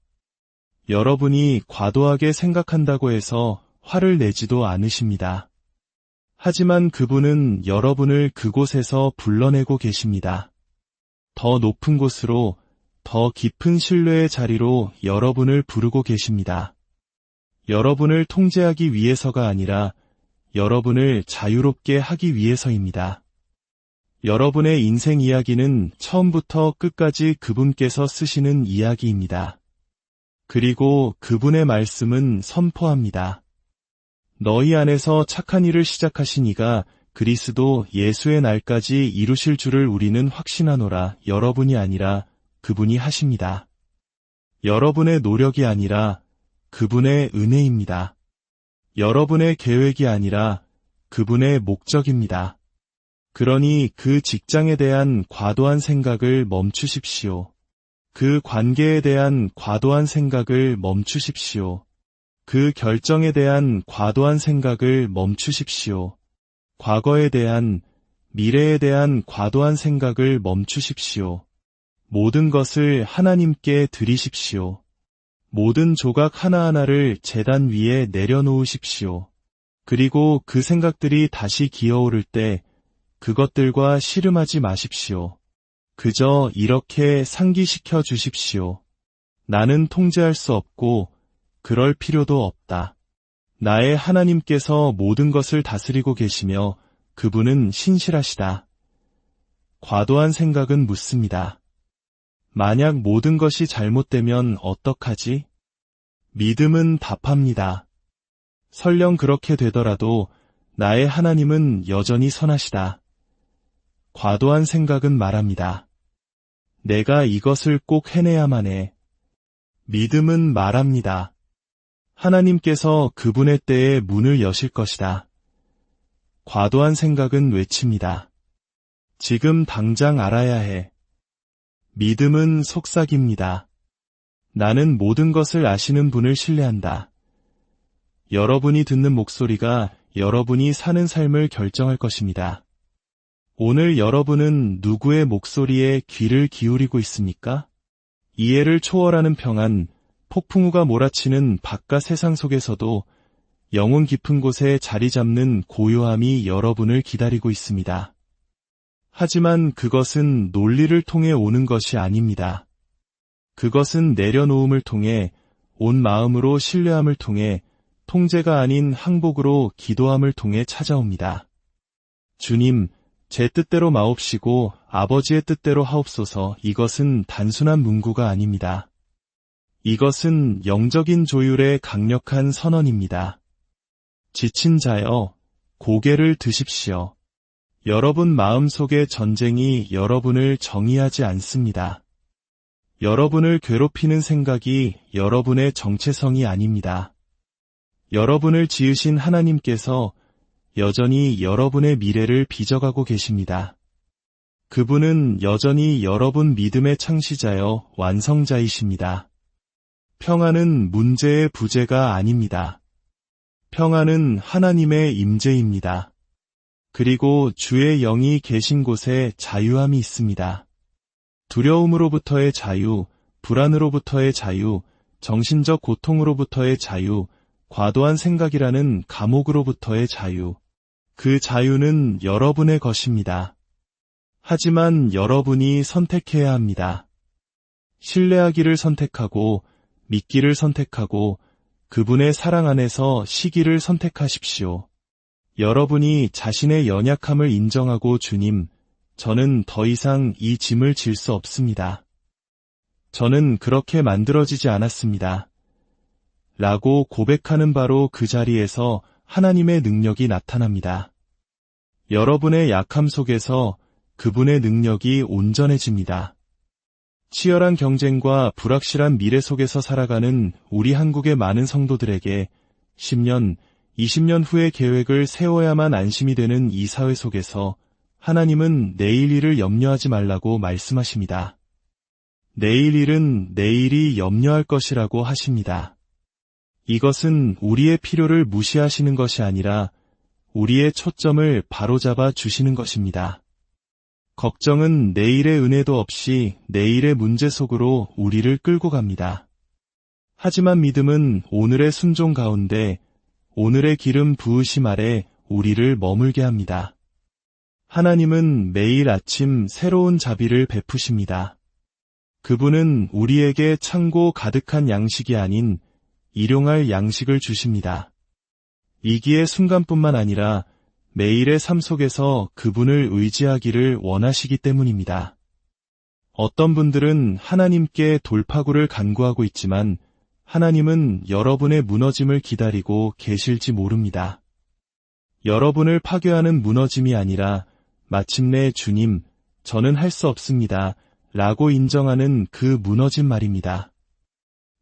여러분이 과도하게 생각한다고 해서 화를 내지도 않으십니다. 하지만 그분은 여러분을 그곳에서 불러내고 계십니다. 더 높은 곳으로, 더 깊은 신뢰의 자리로 여러분을 부르고 계십니다. 여러분을 통제하기 위해서가 아니라 여러분을 자유롭게 하기 위해서입니다. 여러분의 인생 이야기는 처음부터 끝까지 그분께서 쓰시는 이야기입니다. 그리고 그분의 말씀은 선포합니다. 너희 안에서 착한 일을 시작하신 이가 그리스도 예수의 날까지 이루실 줄을 우리는 확신하노라. 여러분이 아니라 그분이 하십니다. 여러분의 노력이 아니라 그분의 은혜입니다. 여러분의 계획이 아니라 그분의 목적입니다. 그러니 그 직장에 대한 과도한 생각을 멈추십시오. 그 관계에 대한 과도한 생각을 멈추십시오. 그 결정에 대한 과도한 생각을 멈추십시오. 과거에 대한, 미래에 대한 과도한 생각을 멈추십시오. 모든 것을 하나님께 드리십시오. 모든 조각 하나하나를 제단 위에 내려놓으십시오. 그리고 그 생각들이 다시 기어오를 때 그것들과 씨름하지 마십시오. 그저 이렇게 상기시켜 주십시오. 나는 통제할 수 없고 그럴 필요도 없다. 나의 하나님께서 모든 것을 다스리고 계시며 그분은 신실하시다. 과도한 생각은 묻습니다. 만약 모든 것이 잘못되면 어떡하지? 믿음은 답합니다. 설령 그렇게 되더라도 나의 하나님은 여전히 선하시다. 과도한 생각은 말합니다. 내가 이것을 꼭 해내야만 해. 믿음은 말합니다. 하나님께서 그분의 때에 문을 여실 것이다. 과도한 생각은 외칩니다. 지금 당장 알아야 해. 믿음은 속삭입니다. 나는 모든 것을 아시는 분을 신뢰한다. 여러분이 듣는 목소리가 여러분이 사는 삶을 결정할 것입니다. 오늘 여러분은 누구의 목소리에 귀를 기울이고 있습니까? 이해를 초월하는 평안, 폭풍우가 몰아치는 바깥 세상 속에서도 영혼 깊은 곳에 자리 잡는 고요함이 여러분을 기다리고 있습니다. 하지만 그것은 논리를 통해 오는 것이 아닙니다. 그것은 내려놓음을 통해, 온 마음으로 신뢰함을 통해, 통제가 아닌 항복으로 기도함을 통해 찾아옵니다. 주님, 제 뜻대로 마옵시고 아버지의 뜻대로 하옵소서. 이것은 단순한 문구가 아닙니다. 이것은 영적인 조율의 강력한 선언입니다. 지친 자여, 고개를 드십시오. 여러분 마음속의 전쟁이 여러분을 정의하지 않습니다. 여러분을 괴롭히는 생각이 여러분의 정체성이 아닙니다. 여러분을 지으신 하나님께서 여전히 여러분의 미래를 빚어가고 계십니다. 그분은 여전히 여러분 믿음의 창시자여 완성자이십니다. 평안은 문제의 부재가 아닙니다. 평안은 하나님의 임재입니다. 그리고 주의 영이 계신 곳에 자유함이 있습니다. 두려움으로부터의 자유, 불안으로부터의 자유, 정신적 고통으로부터의 자유, 과도한 생각이라는 감옥으로부터의 자유. 그 자유는 여러분의 것입니다. 하지만 여러분이 선택해야 합니다. 신뢰하기를 선택하고, 믿기를 선택하고, 그분의 사랑 안에서 시기를 선택하십시오. 여러분이 자신의 연약함을 인정하고 주님, 저는 더 이상 이 짐을 질 수 없습니다. 저는 그렇게 만들어지지 않았습니다. 라고 고백하는 바로 그 자리에서 하나님의 능력이 나타납니다. 여러분의 약함 속에서 그분의 능력이 온전해집니다. 치열한 경쟁과 불확실한 미래 속에서 살아가는 우리 한국의 많은 성도들에게 10년, 20년 후의 계획을 세워야만 안심이 되는 이 사회 속에서 하나님은 내일 일을 염려하지 말라고 말씀하십니다. 내일 일은 내일이 염려할 것이라고 하십니다. 이것은 우리의 필요를 무시하시는 것이 아니라 우리의 초점을 바로잡아 주시는 것입니다. 걱정은 내일의 은혜도 없이 내일의 문제 속으로 우리를 끌고 갑니다. 하지만 믿음은 오늘의 순종 가운데 오늘의 기름 부으심 아래 우리를 머물게 합니다. 하나님은 매일 아침 새로운 자비를 베푸십니다. 그분은 우리에게 창고 가득한 양식이 아닌 일용할 양식을 주십니다. 이기의 순간뿐만 아니라 매일의 삶 속에서 그분을 의지하기를 원하시기 때문입니다. 어떤 분들은 하나님께 돌파구를 간구하고 있지만 하나님은 여러분의 무너짐을 기다리고 계실지 모릅니다. 여러분을 파괴하는 무너짐이 아니라 마침내 주님, 저는 할 수 없습니다. 라고 인정하는 그 무너짐 말입니다.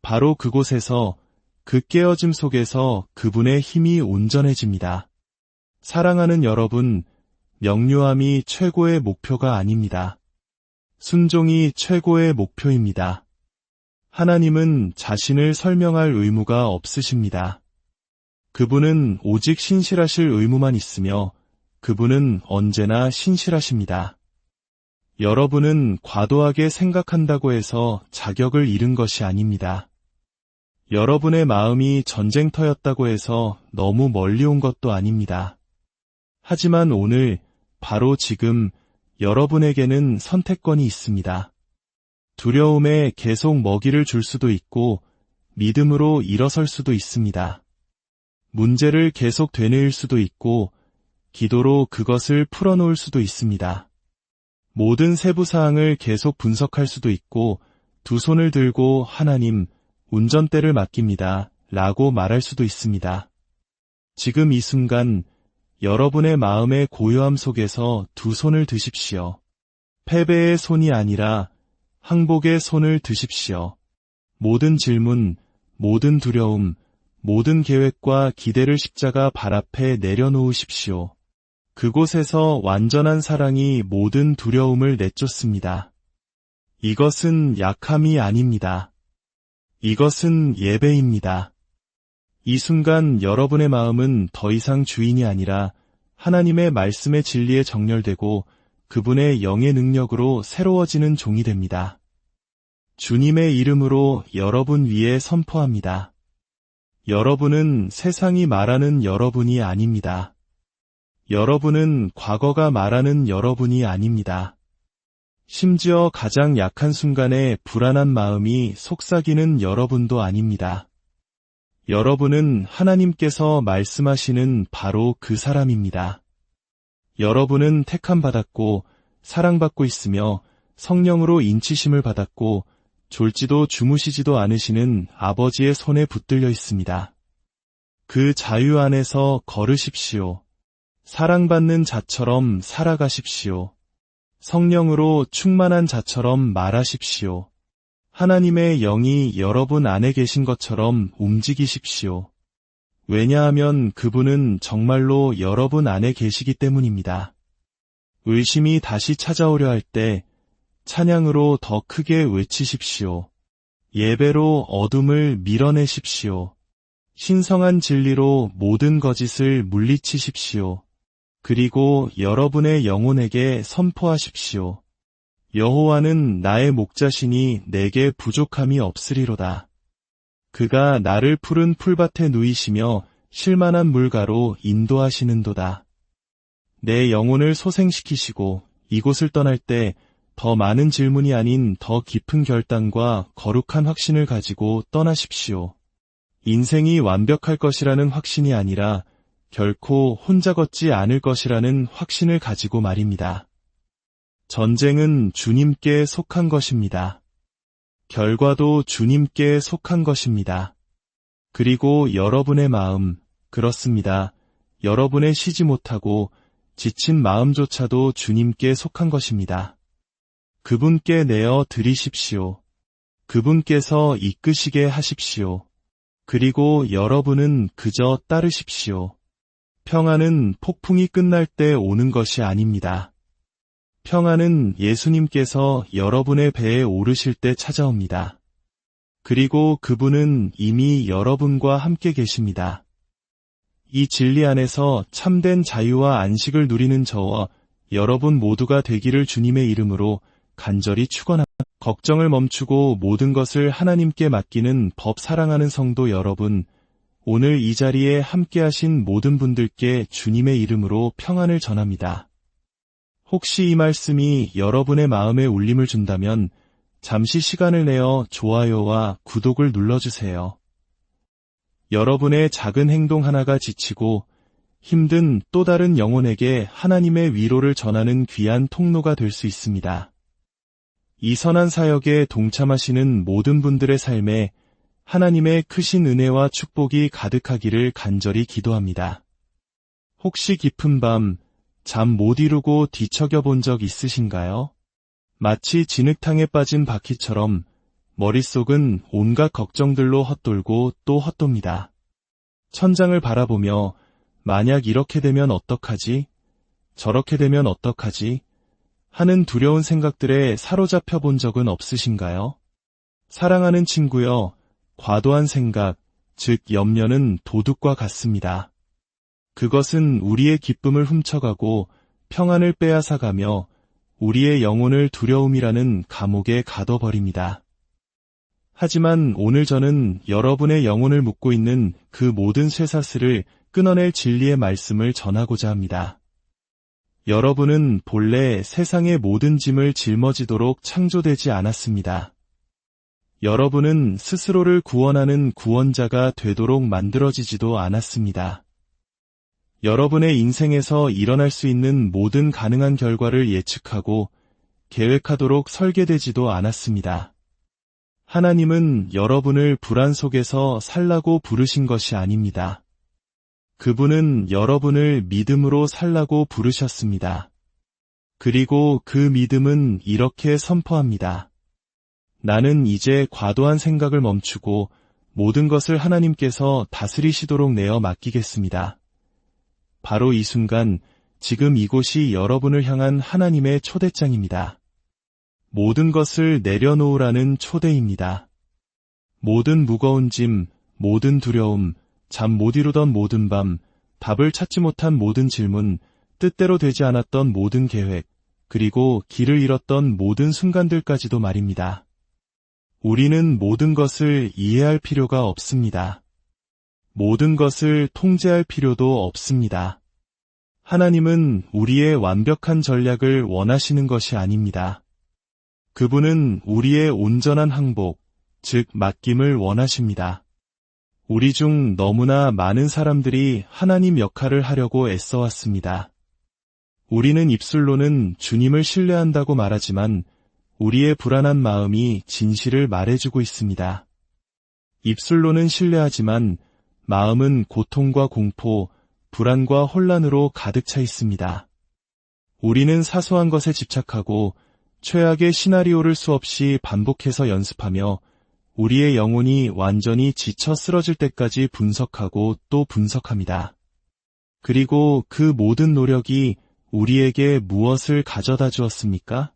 바로 그곳에서 그 깨어짐 속에서 그분의 힘이 온전해집니다. 사랑하는 여러분, 명료함이 최고의 목표가 아닙니다. 순종이 최고의 목표입니다. 하나님은 자신을 설명할 의무가 없으십니다. 그분은 오직 신실하실 의무만 있으며 그분은 언제나 신실하십니다. 여러분은 과도하게 생각한다고 해서 자격을 잃은 것이 아닙니다. 여러분의 마음이 전쟁터였다고 해서 너무 멀리 온 것도 아닙니다. 하지만 오늘, 바로 지금 여러분에게는 선택권이 있습니다. 두려움에 계속 먹이를 줄 수도 있고 믿음으로 일어설 수도 있습니다. 문제를 계속 되뇌일 수도 있고 기도로 그것을 풀어놓을 수도 있습니다. 모든 세부사항을 계속 분석할 수도 있고 두 손을 들고 하나님, 운전대를 맡깁니다. 라고 말할 수도 있습니다. 지금 이 순간 여러분의 마음의 고요함 속에서 두 손을 드십시오. 패배의 손이 아니라 항복의 손을 드십시오. 모든 질문, 모든 두려움, 모든 계획과 기대를 십자가 발 앞에 내려놓으십시오. 그곳에서 완전한 사랑이 모든 두려움을 내쫓습니다. 이것은 약함이 아닙니다. 이것은 예배입니다. 이 순간 여러분의 마음은 더 이상 주인이 아니라 하나님의 말씀의 진리에 정렬되고 그분의 영의 능력으로 새로워지는 종이 됩니다. 주님의 이름으로 여러분 위에 선포합니다. 여러분은 세상이 말하는 여러분이 아닙니다. 여러분은 과거가 말하는 여러분이 아닙니다. 심지어 가장 약한 순간에 불안한 마음이 속삭이는 여러분도 아닙니다. 여러분은 하나님께서 말씀하시는 바로 그 사람입니다. 여러분은 택함 받았고 사랑받고 있으며 성령으로 인치심을 받았고 졸지도 주무시지도 않으시는 아버지의 손에 붙들려 있습니다. 그 자유 안에서 걸으십시오. 사랑받는 자처럼 살아가십시오. 성령으로 충만한 자처럼 말하십시오. 하나님의 영이 여러분 안에 계신 것처럼 움직이십시오. 왜냐하면 그분은 정말로 여러분 안에 계시기 때문입니다. 의심이 다시 찾아오려 할 때 찬양으로 더 크게 외치십시오. 예배로 어둠을 밀어내십시오. 신성한 진리로 모든 거짓을 물리치십시오. 그리고 여러분의 영혼에게 선포하십시오. 여호와는 나의 목자시니 내게 부족함이 없으리로다. 그가 나를 푸른 풀밭에 누이시며 쉴만한 물가로 인도하시는도다. 내 영혼을 소생시키시고 이곳을 떠날 때 더 많은 질문이 아닌 더 깊은 결단과 거룩한 확신을 가지고 떠나십시오. 인생이 완벽할 것이라는 확신이 아니라 결코 혼자 걷지 않을 것이라는 확신을 가지고 말입니다. 전쟁은 주님께 속한 것입니다. 결과도 주님께 속한 것입니다. 그리고 여러분의 마음, 그렇습니다. 여러분의 쉬지 못하고 지친 마음조차도 주님께 속한 것입니다. 그분께 내어 드리십시오. 그분께서 이끄시게 하십시오. 그리고 여러분은 그저 따르십시오. 평안은 폭풍이 끝날 때 오는 것이 아닙니다. 평안은 예수님께서 여러분의 배에 오르실 때 찾아옵니다. 그리고 그분은 이미 여러분과 함께 계십니다. 이 진리 안에서 참된 자유와 안식을 누리는 저와 여러분 모두가 되기를 주님의 이름으로 간절히 축원합니다. 걱정을 멈추고 모든 것을 하나님께 맡기는 법 사랑하는 성도 여러분, 오늘 이 자리에 함께하신 모든 분들께 주님의 이름으로 평안을 전합니다. 혹시 이 말씀이 여러분의 마음에 울림을 준다면 잠시 시간을 내어 좋아요와 구독을 눌러주세요. 여러분의 작은 행동 하나가 지치고 힘든 또 다른 영혼에게 하나님의 위로를 전하는 귀한 통로가 될 수 있습니다. 이 선한 사역에 동참하시는 모든 분들의 삶에 하나님의 크신 은혜와 축복이 가득하기를 간절히 기도합니다. 혹시 깊은 밤 잠 못 이루고 뒤척여 본 적 있으신가요? 마치 진흙탕에 빠진 바퀴처럼 머릿속은 온갖 걱정들로 헛돌고 또 헛돕니다. 천장을 바라보며 만약 이렇게 되면 어떡하지? 저렇게 되면 어떡하지? 하는 두려운 생각들에 사로잡혀 본 적은 없으신가요? 사랑하는 친구여, 과도한 생각, 즉 염려는 도둑과 같습니다. 그것은 우리의 기쁨을 훔쳐가고 평안을 빼앗아가며 우리의 영혼을 두려움이라는 감옥에 가둬버립니다. 하지만 오늘 저는 여러분의 영혼을 묶고 있는 그 모든 쇠사슬을 끊어낼 진리의 말씀을 전하고자 합니다. 여러분은 본래 세상의 모든 짐을 짊어지도록 창조되지 않았습니다. 여러분은 스스로를 구원하는 구원자가 되도록 만들어지지도 않았습니다. 여러분의 인생에서 일어날 수 있는 모든 가능한 결과를 예측하고 계획하도록 설계되지도 않았습니다. 하나님은 여러분을 불안 속에서 살라고 부르신 것이 아닙니다. 그분은 여러분을 믿음으로 살라고 부르셨습니다. 그리고 그 믿음은 이렇게 선포합니다. 나는 이제 과도한 생각을 멈추고 모든 것을 하나님께서 다스리시도록 내어 맡기겠습니다. 바로 이 순간, 지금 이곳이 여러분을 향한 하나님의 초대장입니다. 모든 것을 내려놓으라는 초대입니다. 모든 무거운 짐, 모든 두려움, 잠 못 이루던 모든 밤, 답을 찾지 못한 모든 질문, 뜻대로 되지 않았던 모든 계획, 그리고 길을 잃었던 모든 순간들까지도 말입니다. 우리는 모든 것을 이해할 필요가 없습니다. 모든 것을 통제할 필요도 없습니다. 하나님은 우리의 완벽한 전략을 원하시는 것이 아닙니다. 그분은 우리의 온전한 항복, 즉 맡김을 원하십니다. 우리 중 너무나 많은 사람들이 하나님 역할을 하려고 애써왔습니다. 우리는 입술로는 주님을 신뢰한다고 말하지만 우리의 불안한 마음이 진실을 말해주고 있습니다. 입술로는 신뢰하지만 마음은 고통과 공포, 불안과 혼란으로 가득 차 있습니다. 우리는 사소한 것에 집착하고 최악의 시나리오를 수없이 반복해서 연습하며 우리의 영혼이 완전히 지쳐 쓰러질 때까지 분석하고 또 분석합니다. 그리고 그 모든 노력이 우리에게 무엇을 가져다 주었습니까?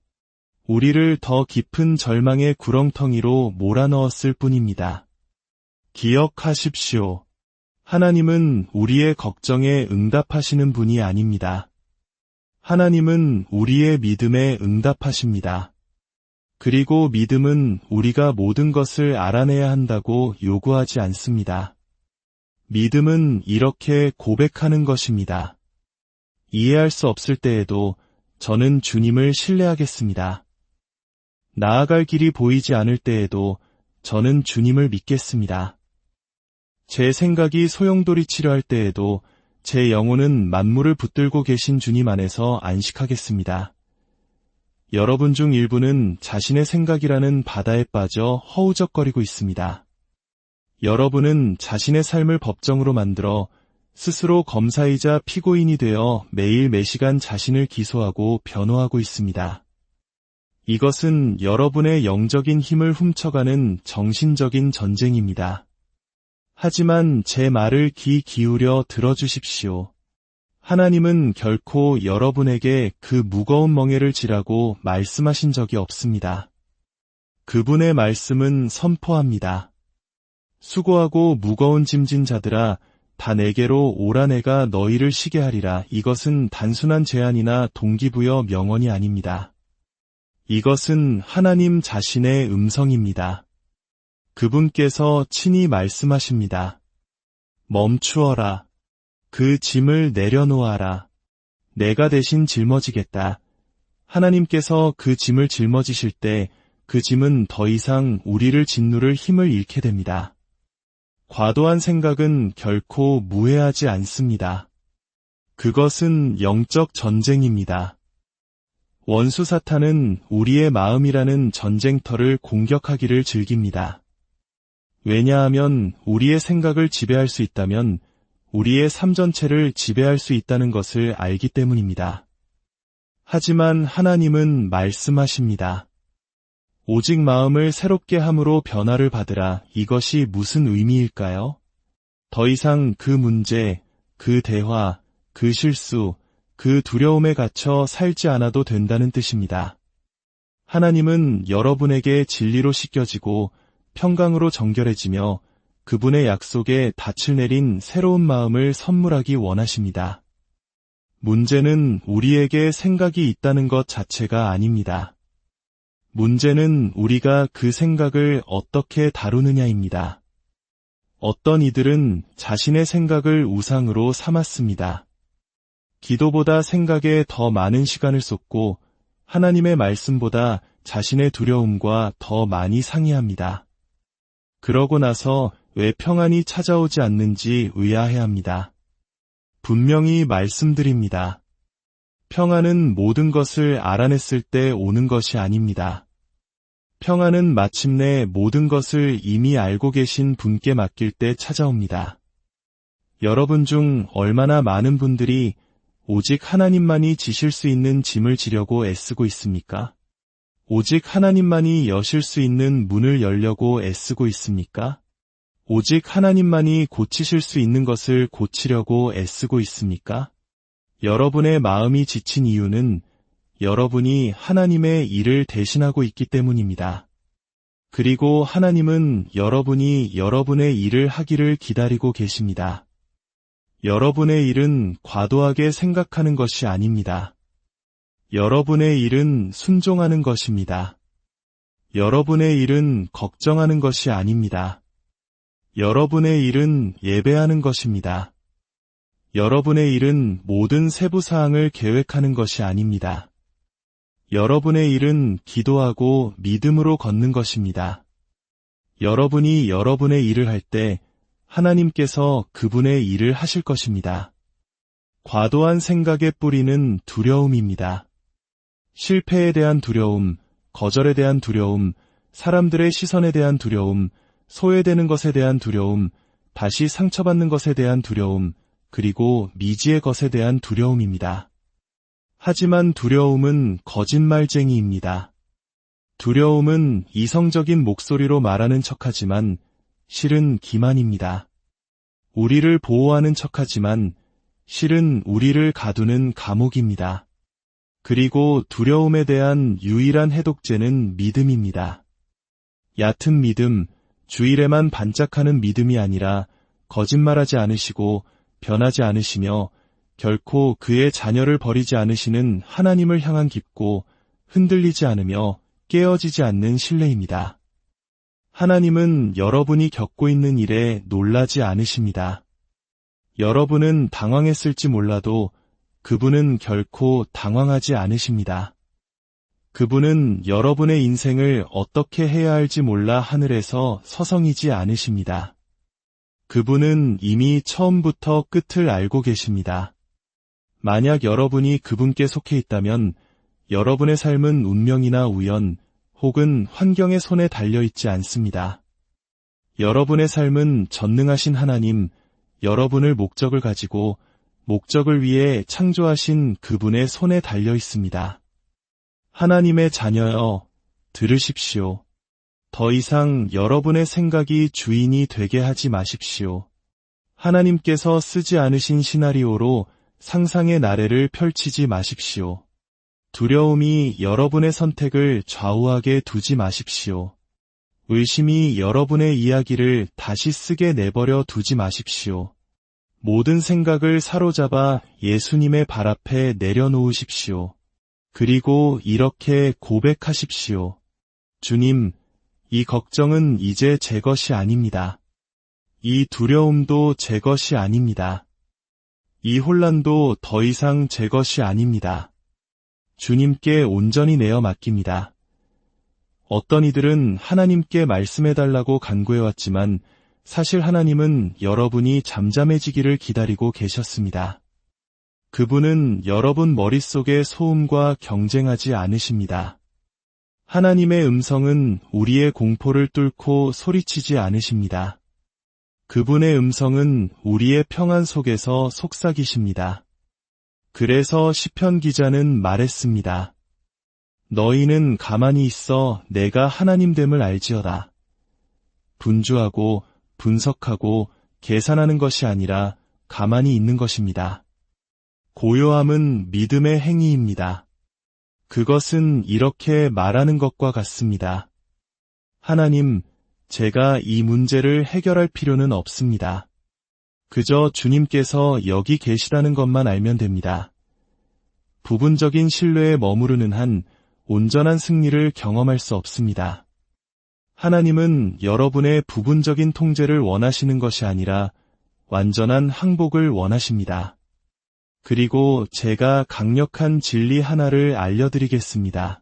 우리를 더 깊은 절망의 구렁텅이로 몰아넣었을 뿐입니다. 기억하십시오. 하나님은 우리의 걱정에 응답하시는 분이 아닙니다. 하나님은 우리의 믿음에 응답하십니다. 그리고 믿음은 우리가 모든 것을 알아내야 한다고 요구하지 않습니다. 믿음은 이렇게 고백하는 것입니다. 이해할 수 없을 때에도 저는 주님을 신뢰하겠습니다. 나아갈 길이 보이지 않을 때에도 저는 주님을 믿겠습니다. 제 생각이 소용돌이치려 할 때에도 제 영혼은 만물을 붙들고 계신 주님 안에서 안식하겠습니다. 여러분 중 일부는 자신의 생각이라는 바다에 빠져 허우적거리고 있습니다. 여러분은 자신의 삶을 법정으로 만들어 스스로 검사이자 피고인이 되어 매일 매시간 자신을 기소하고 변호하고 있습니다. 이것은 여러분의 영적인 힘을 훔쳐가는 정신적인 전쟁입니다. 하지만 제 말을 귀 기울여 들어주십시오. 하나님은 결코 여러분에게 그 무거운 멍에를 지라고 말씀하신 적이 없습니다. 그분의 말씀은 선포합니다. 수고하고 무거운 짐진 자들아, 다 내게로 오라 내가 너희를 쉬게 하리라. 이것은 단순한 제안이나 동기부여 명언이 아닙니다. 이것은 하나님 자신의 음성입니다. 그분께서 친히 말씀하십니다. 멈추어라. 그 짐을 내려놓아라. 내가 대신 짊어지겠다. 하나님께서 그 짐을 짊어지실 때 그 짐은 더 이상 우리를 짓누를 힘을 잃게 됩니다. 과도한 생각은 결코 무해하지 않습니다. 그것은 영적 전쟁입니다. 원수 사탄은 우리의 마음이라는 전쟁터를 공격하기를 즐깁니다. 왜냐하면 우리의 생각을 지배할 수 있다면 우리의 삶 전체를 지배할 수 있다는 것을 알기 때문입니다. 하지만 하나님은 말씀하십니다. 오직 마음을 새롭게 함으로 변화를 받으라. 이것이 무슨 의미일까요? 더 이상 그 문제, 그 대화, 그 실수, 그 두려움에 갇혀 살지 않아도 된다는 뜻입니다. 하나님은 여러분에게 진리로 씻겨지고 평강으로 정결해지며 그분의 약속에 닻을 내린 새로운 마음을 선물하기 원하십니다. 문제는 우리에게 생각이 있다는 것 자체가 아닙니다. 문제는 우리가 그 생각을 어떻게 다루느냐입니다. 어떤 이들은 자신의 생각을 우상으로 삼았습니다. 기도보다 생각에 더 많은 시간을 쏟고 하나님의 말씀보다 자신의 두려움과 더 많이 상의합니다. 그러고 나서 왜 평안이 찾아오지 않는지 의아해합니다. 분명히 말씀드립니다. 평안은 모든 것을 알아냈을 때 오는 것이 아닙니다. 평안은 마침내 모든 것을 이미 알고 계신 분께 맡길 때 찾아옵니다. 여러분 중 얼마나 많은 분들이 오직 하나님만이 지실 수 있는 짐을 지려고 애쓰고 있습니까? 오직 하나님만이 여실 수 있는 문을 열려고 애쓰고 있습니까? 오직 하나님만이 고치실 수 있는 것을 고치려고 애쓰고 있습니까? 여러분의 마음이 지친 이유는 여러분이 하나님의 일을 대신하고 있기 때문입니다. 그리고 하나님은 여러분이 여러분의 일을 하기를 기다리고 계십니다. 여러분의 일은 과도하게 생각하는 것이 아닙니다. 여러분의 일은 순종하는 것입니다. 여러분의 일은 걱정하는 것이 아닙니다. 여러분의 일은 예배하는 것입니다. 여러분의 일은 모든 세부 사항을 계획하는 것이 아닙니다. 여러분의 일은 기도하고 믿음으로 걷는 것입니다. 여러분이 여러분의 일을 할 때 하나님께서 그분의 일을 하실 것입니다. 과도한 생각의 뿌리는 두려움입니다. 실패에 대한 두려움, 거절에 대한 두려움, 사람들의 시선에 대한 두려움, 소외되는 것에 대한 두려움, 다시 상처받는 것에 대한 두려움, 그리고 미지의 것에 대한 두려움입니다. 하지만 두려움은 거짓말쟁이입니다. 두려움은 이성적인 목소리로 말하는 척하지만 실은 기만입니다. 우리를 보호하는 척하지만 실은 우리를 가두는 감옥입니다. 그리고 두려움에 대한 유일한 해독제는 믿음입니다. 얕은 믿음, 주일에만 반짝하는 믿음이 아니라 거짓말하지 않으시고 변하지 않으시며 결코 그의 자녀를 버리지 않으시는 하나님을 향한 깊고 흔들리지 않으며 깨어지지 않는 신뢰입니다. 하나님은 여러분이 겪고 있는 일에 놀라지 않으십니다. 여러분은 당황했을지 몰라도 그분은 결코 당황하지 않으십니다. 그분은 여러분의 인생을 어떻게 해야 할지 몰라 하늘에서 서성이지 않으십니다. 그분은 이미 처음부터 끝을 알고 계십니다. 만약 여러분이 그분께 속해 있다면 여러분의 삶은 운명이나 우연 혹은 환경의 손에 달려있지 않습니다. 여러분의 삶은 전능하신 하나님, 여러분을 목적을 가지고 목적을 위해 창조하신 그분의 손에 달려 있습니다. 하나님의 자녀여, 들으십시오. 더 이상 여러분의 생각이 주인이 되게 하지 마십시오. 하나님께서 쓰지 않으신 시나리오로 상상의 나래를 펼치지 마십시오. 두려움이 여러분의 선택을 좌우하게 두지 마십시오. 의심이 여러분의 이야기를 다시 쓰게 내버려 두지 마십시오. 모든 생각을 사로잡아 예수님의 발 앞에 내려놓으십시오. 그리고 이렇게 고백하십시오. 주님, 이 걱정은 이제 제 것이 아닙니다. 이 두려움도 제 것이 아닙니다. 이 혼란도 더 이상 제 것이 아닙니다. 주님께 온전히 내어 맡깁니다. 어떤 이들은 하나님께 말씀해달라고 간구해왔지만 사실 하나님은 여러분이 잠잠해지기를 기다리고 계셨습니다. 그분은 여러분 머릿속의 소음과 경쟁하지 않으십니다. 하나님의 음성은 우리의 공포를 뚫고 소리치지 않으십니다. 그분의 음성은 우리의 평안 속에서 속삭이십니다. 그래서 시편 기자는 말했습니다. 너희는 가만히 있어 내가 하나님됨을 알지어다. 분주하고 분석하고 계산하는 것이 아니라 가만히 있는 것입니다. 고요함은 믿음의 행위입니다. 그것은 이렇게 말하는 것과 같습니다. 하나님, 제가 이 문제를 해결할 필요는 없습니다. 그저 주님께서 여기 계시다는 것만 알면 됩니다. 부분적인 신뢰에 머무르는 한 온전한 승리를 경험할 수 없습니다. 하나님은 여러분의 부분적인 통제를 원하시는 것이 아니라 완전한 항복을 원하십니다. 그리고 제가 강력한 진리 하나를 알려드리겠습니다.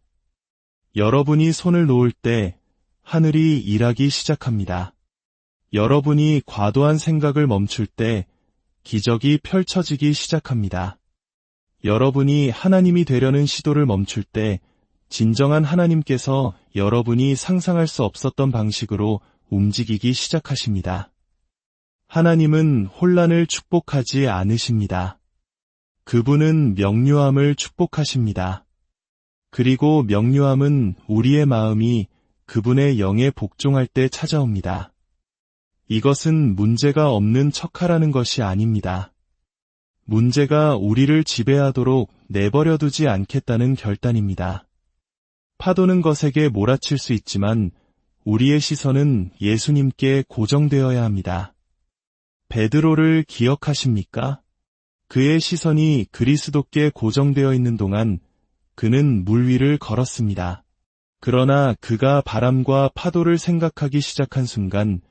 여러분이 손을 놓을 때 하늘이 일하기 시작합니다. 여러분이 과도한 생각을 멈출 때 기적이 펼쳐지기 시작합니다. 여러분이 하나님이 되려는 시도를 멈출 때 진정한 하나님께서 여러분이 상상할 수 없었던 방식으로 움직이기 시작하십니다. 하나님은 혼란을 축복하지 않으십니다. 그분은 명료함을 축복하십니다. 그리고 명료함은 우리의 마음이 그분의 영에 복종할 때 찾아옵니다. 이것은 문제가 없는 척하라는 것이 아닙니다. 문제가 우리를 지배하도록 내버려두지 않겠다는 결단입니다. 파도는 것에게 몰아칠 수 있지만 우리의 시선은 예수님께 고정되어야 합니다. 베드로를 기억하십니까? 그의 시선이 그리스도께 고정되어 있는 동안 그는 물 위를 걸었습니다. 그러나 그가 바람과 파도를 생각하기 시작한 순간